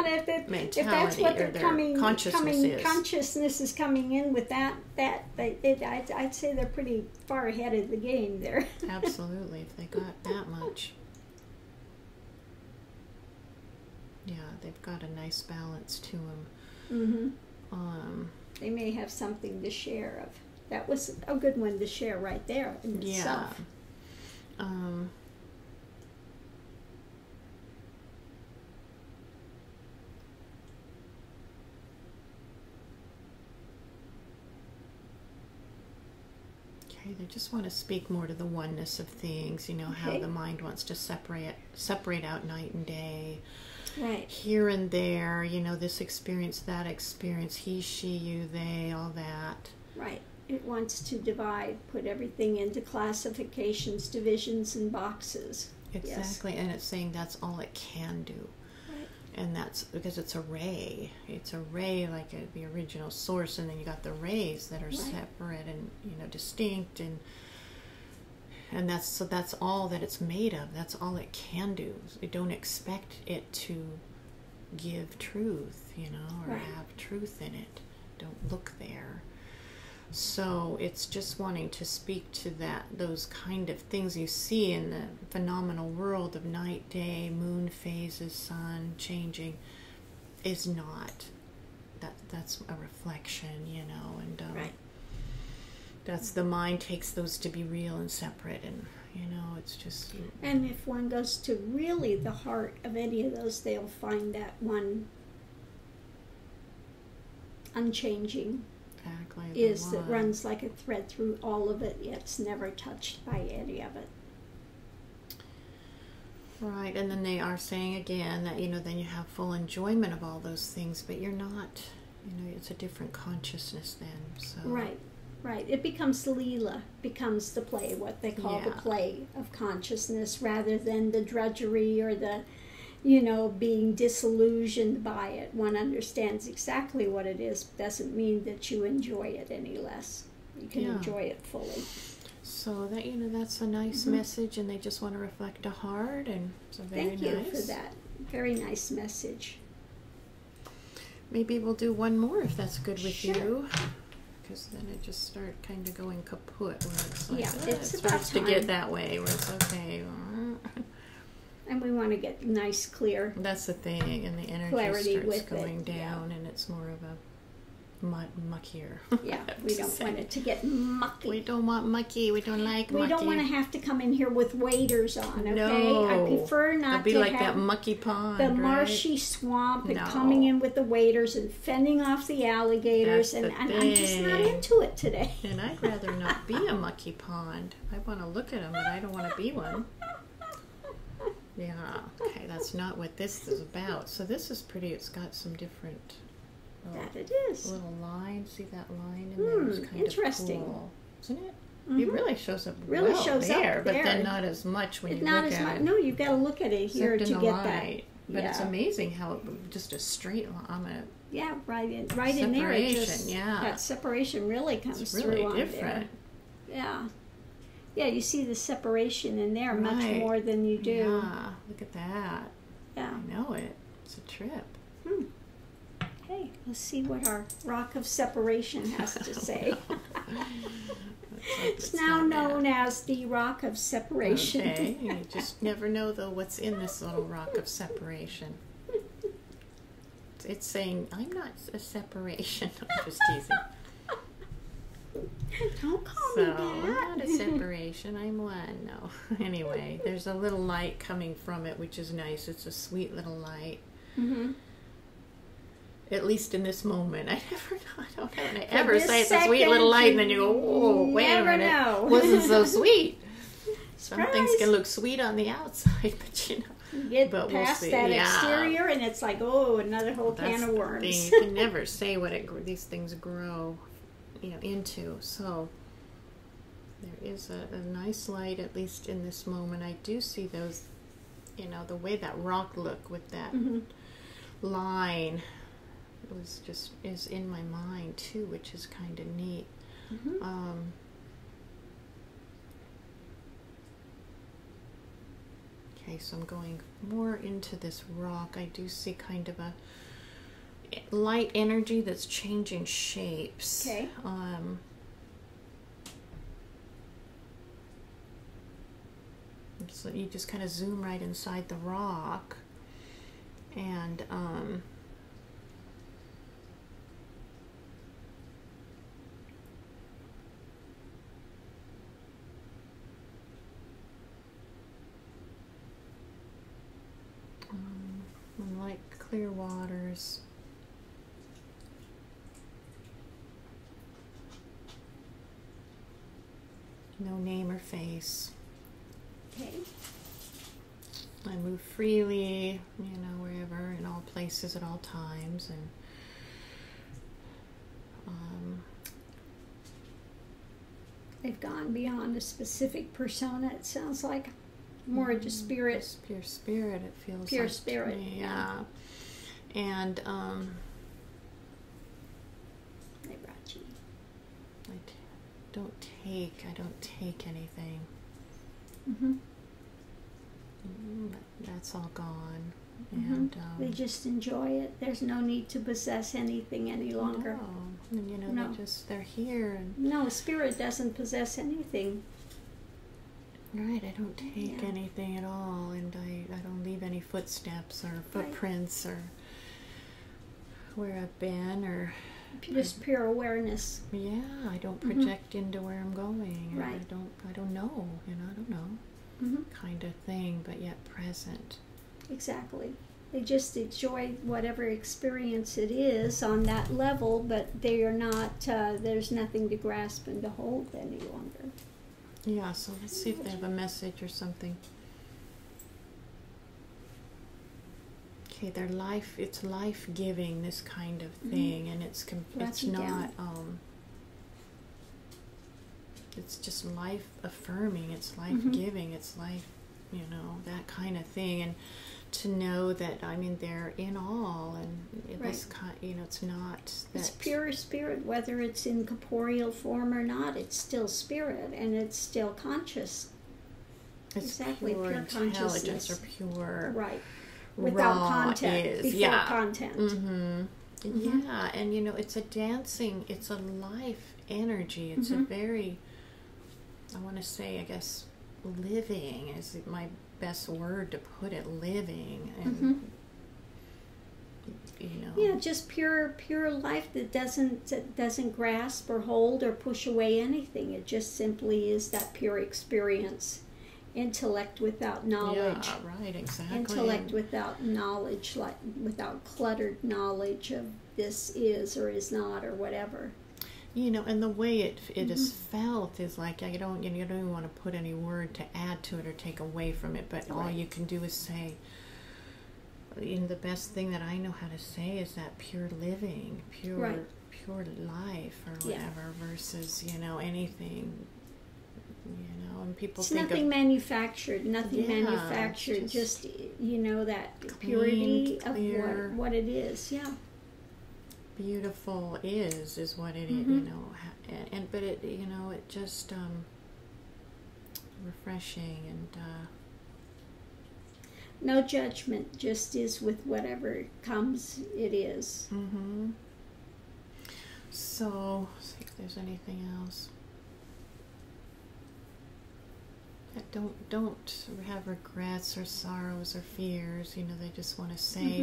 mentality if that's what or their consciousness is coming in with that I'd say they're pretty far ahead of the game there. Absolutely, if they got that much. Yeah, they've got a nice balance to them. They may have something to share of. That was a good one to share right there in itself. Yeah. Okay, Okay, they just want to speak more to the oneness of things, you know, how the mind wants to separate out night and day. Right. Here and there, you know, this experience, that experience, he, she, you, they, all that. Right. It wants to divide, put everything into classifications, divisions, and boxes. Exactly, yes. And it's saying that's all it can do. Right. And that's because it's a ray. It's a ray like the original source, and then you got the rays that are separate and, you know, distinct, and that's all that it's made of. That's all it can do. You don't expect it to give truth, you know, or have truth in it. Don't look there. So it's just wanting to speak to those kind of things you see in the phenomenal world of night, day, moon phases, sun changing, is not. That's a reflection, you know, and that's the mind takes those to be real and separate, and, you know, it's just. And if one goes to really the heart of any of those, they'll find that one unchanging. Exactly. That runs like a thread through all of it, yet it's never touched by any of it. Right, and then they are saying again that, you know, then you have full enjoyment of all those things, but you're not, you know, it's a different consciousness then. So. Right. It becomes Leela, becomes the play, what they call the play of consciousness, rather than the drudgery or the, you know, being disillusioned by it. One understands exactly what it is. Doesn't mean that you enjoy it any less. You can enjoy it fully. So that, you know, that's a nice message, and they just want to reflect a heart, and so very nice. Thank you for that. Very nice message. Maybe we'll do one more if that's good with you. Because then it just start kind of going kaput when it's like, it starts to get that way where it's okay. And we want to get nice, clear. That's the thing, and the energy starts going down, and it's more of a muckier. Yeah, we don't want it to get mucky. We don't want mucky. We don't like mucky. We don't want to have to come in here with waders on, okay? No. I prefer not to be like have that mucky pond, the marshy swamp and coming in with the waders and fending off the alligators, and I'm just not into it today. And I'd rather not be a mucky pond. I want to look at them, but I don't want to be one. Yeah, okay, that's not what this is about. So this is pretty. It's got some different... that it is. Little line. See that line in there? It's kind interesting. Of cool, isn't it? It really shows up really well shows there, up but there. then not as much when you not look as at much. it. No, you've got to look at it here to get that. But it's amazing how just a straight line. I'm gonna. Yeah, right in there. It just, that separation really comes it's really through different. On there. Yeah. Yeah, you see the separation in there much more than you do. Yeah, look at that. Yeah. I know it. It's a trip. Okay, let's see what our rock of separation has to say. It's now known as the rock of separation. Okay, you just never know, though, what's in this little rock of separation. It's saying, I'm not a separation. I'm just teasing. Don't call me that. I'm not a separation. I'm one. No. Anyway, there's a little light coming from it, which is nice. It's a sweet little light. At least in this moment. I don't ever say it's a sweet little light, and then you go, oh, wait a minute. Know. Wasn't so sweet. Some things can look sweet on the outside, but you know. You get past that exterior, and it's like, oh, another whole can of worms. You can never say what these things grow, you know, into. So there is a nice light, at least in this moment. I do see those, you know, the way that rock looked with that line is in my mind too, which is kind of neat. Okay, so I'm going more into this rock. I do see kind of a light energy that's changing shapes. Okay. So you just kind of zoom right inside the rock, and like clear waters. No name or face. Okay. I move freely, wherever, in all places, at all times, and they've gone beyond a specific persona. It sounds like more just spirit. Just pure spirit. It feels pure like spirit. To me, yeah. And I don't take anything. Mm-hmm. That's all gone. Mm-hmm. And they just enjoy it. There's no need to possess anything any longer. No. And, no. they're here. And no, spirit doesn't possess anything. Right, I don't take anything at all, and I don't leave any footsteps or footprints or where I've been, or just pure awareness. Yeah, I don't project into where I'm going. Right. I don't know, I don't know. Mm-hmm. Kind of thing, but yet present. Exactly. They just enjoy whatever experience it is on that level, but they are not, there's nothing to grasp and to hold any longer. Yeah, so let's see if they have a message or something. Okay, it's life-giving, this kind of thing, and it's not, it's just life-affirming, it's life-giving, it's life, that kind of thing, and to know that, they're in all, and this kind, it's not that... It's pure spirit, whether it's in corporeal form or not, it's still spirit, and it's still conscious. It's exactly, pure intelligence, or pure... Right. Without content, before yeah. content. Mm-hmm. Mm-hmm. Yeah, and it's a dancing, it's a life energy, it's a very, I want to say, I guess, living is my best word to put it, living, and yeah, just pure life that doesn't grasp or hold or push away anything. It just simply is that pure experience. Intellect without knowledge. Yeah, right, exactly. Intellect without knowledge, like without cluttered knowledge of this is or is not or whatever. And the way it is felt is like you don't even want to put any word to add to it or take away from it, but all you can do is say, the best thing that I know how to say is that pure living, pure life or whatever, versus anything. And people it's think nothing manufactured, just that purity clear, of what it is. Yeah. Beautiful is what it is, but it it just refreshing, and no judgment, just is with whatever comes, it is. So see if there's anything else. Don't have regrets or sorrows or fears. They just want to say,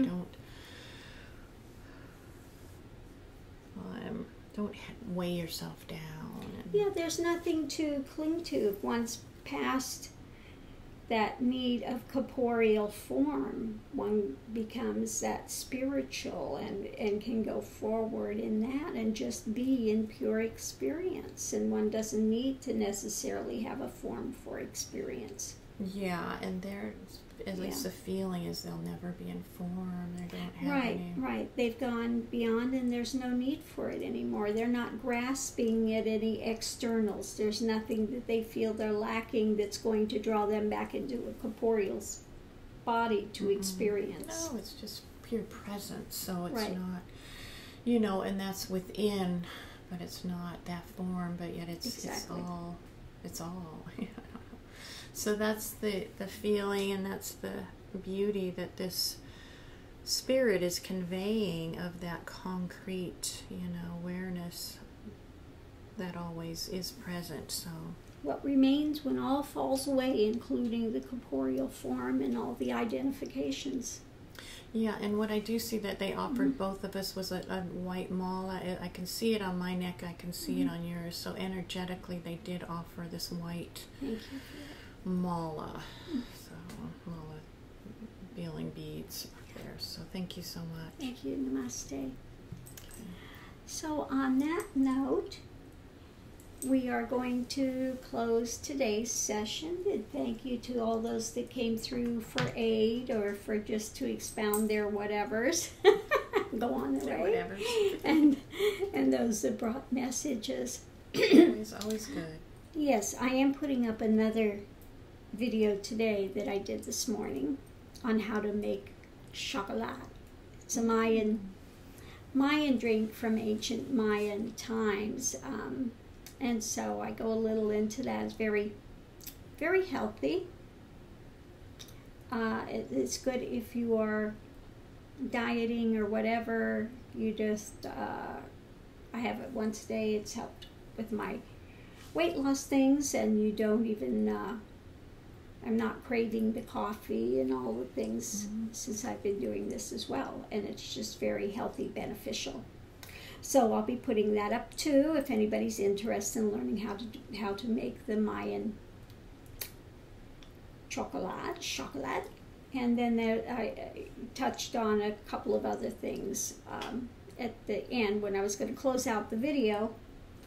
don't weigh yourself down. Yeah, there's nothing to cling to. If one's past that need of corporeal form, one becomes that spiritual and can go forward in that and just be in pure experience. And one doesn't need to necessarily have a form for experience. Yeah, and there's at least the feeling is they'll never be in form. They don't have any... Right. They've gone beyond, and there's no need for it anymore. They're not grasping at any externals. There's nothing that they feel they're lacking that's going to draw them back into a corporeal body to experience. No, it's just pure presence. So it's not, and that's within, but it's not that form. But yet it's all. So that's the feeling, and that's the beauty that this spirit is conveying of that concrete, awareness that always is present. So what remains when all falls away, including the corporeal form and all the identifications. Yeah, and what I do see that they offered both of us was a white mala. I can see it on my neck, I can see it on yours. So energetically they did offer this white mala. So mala healing beads there. So thank you so much. Thank you. Namaste. Okay. So on that note, we are going to close today's session. And thank you to all those that came through for aid or for just to expound their whatevers. Go on their way. And those that brought messages. Always good. Yes, I am putting up another video today that I did this morning on how to make chocolate. It's a Mayan drink from ancient Mayan times, and so I go a little into that. It's very, very healthy. It's good if you are dieting or whatever. You just, I have it once a day. It's helped with my weight loss things, and you don't even, I'm not craving the coffee and all the things since I've been doing this as well, and it's just very healthy, beneficial. So I'll be putting that up too if anybody's interested in learning how to make the Mayan chocolate. And then I touched on a couple of other things at the end when I was going to close out the video.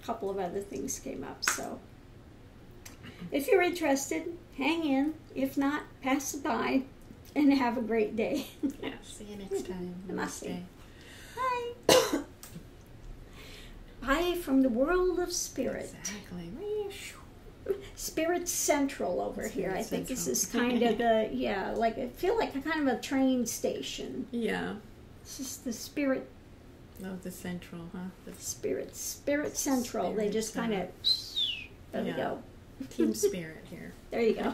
A couple of other things came up, so if you're interested, hang in. If not, pass it by and have a great day. Yeah, see you next time. Namaste. Bye. Bye from the world of spirit. Exactly. Spirit Central over here. I think this is kind of the, like I feel like a kind of a train station. Yeah. This is the spirit. Oh, the central, huh? The Spirit Central. They just kind of, there we go. Team spirit here. There you go.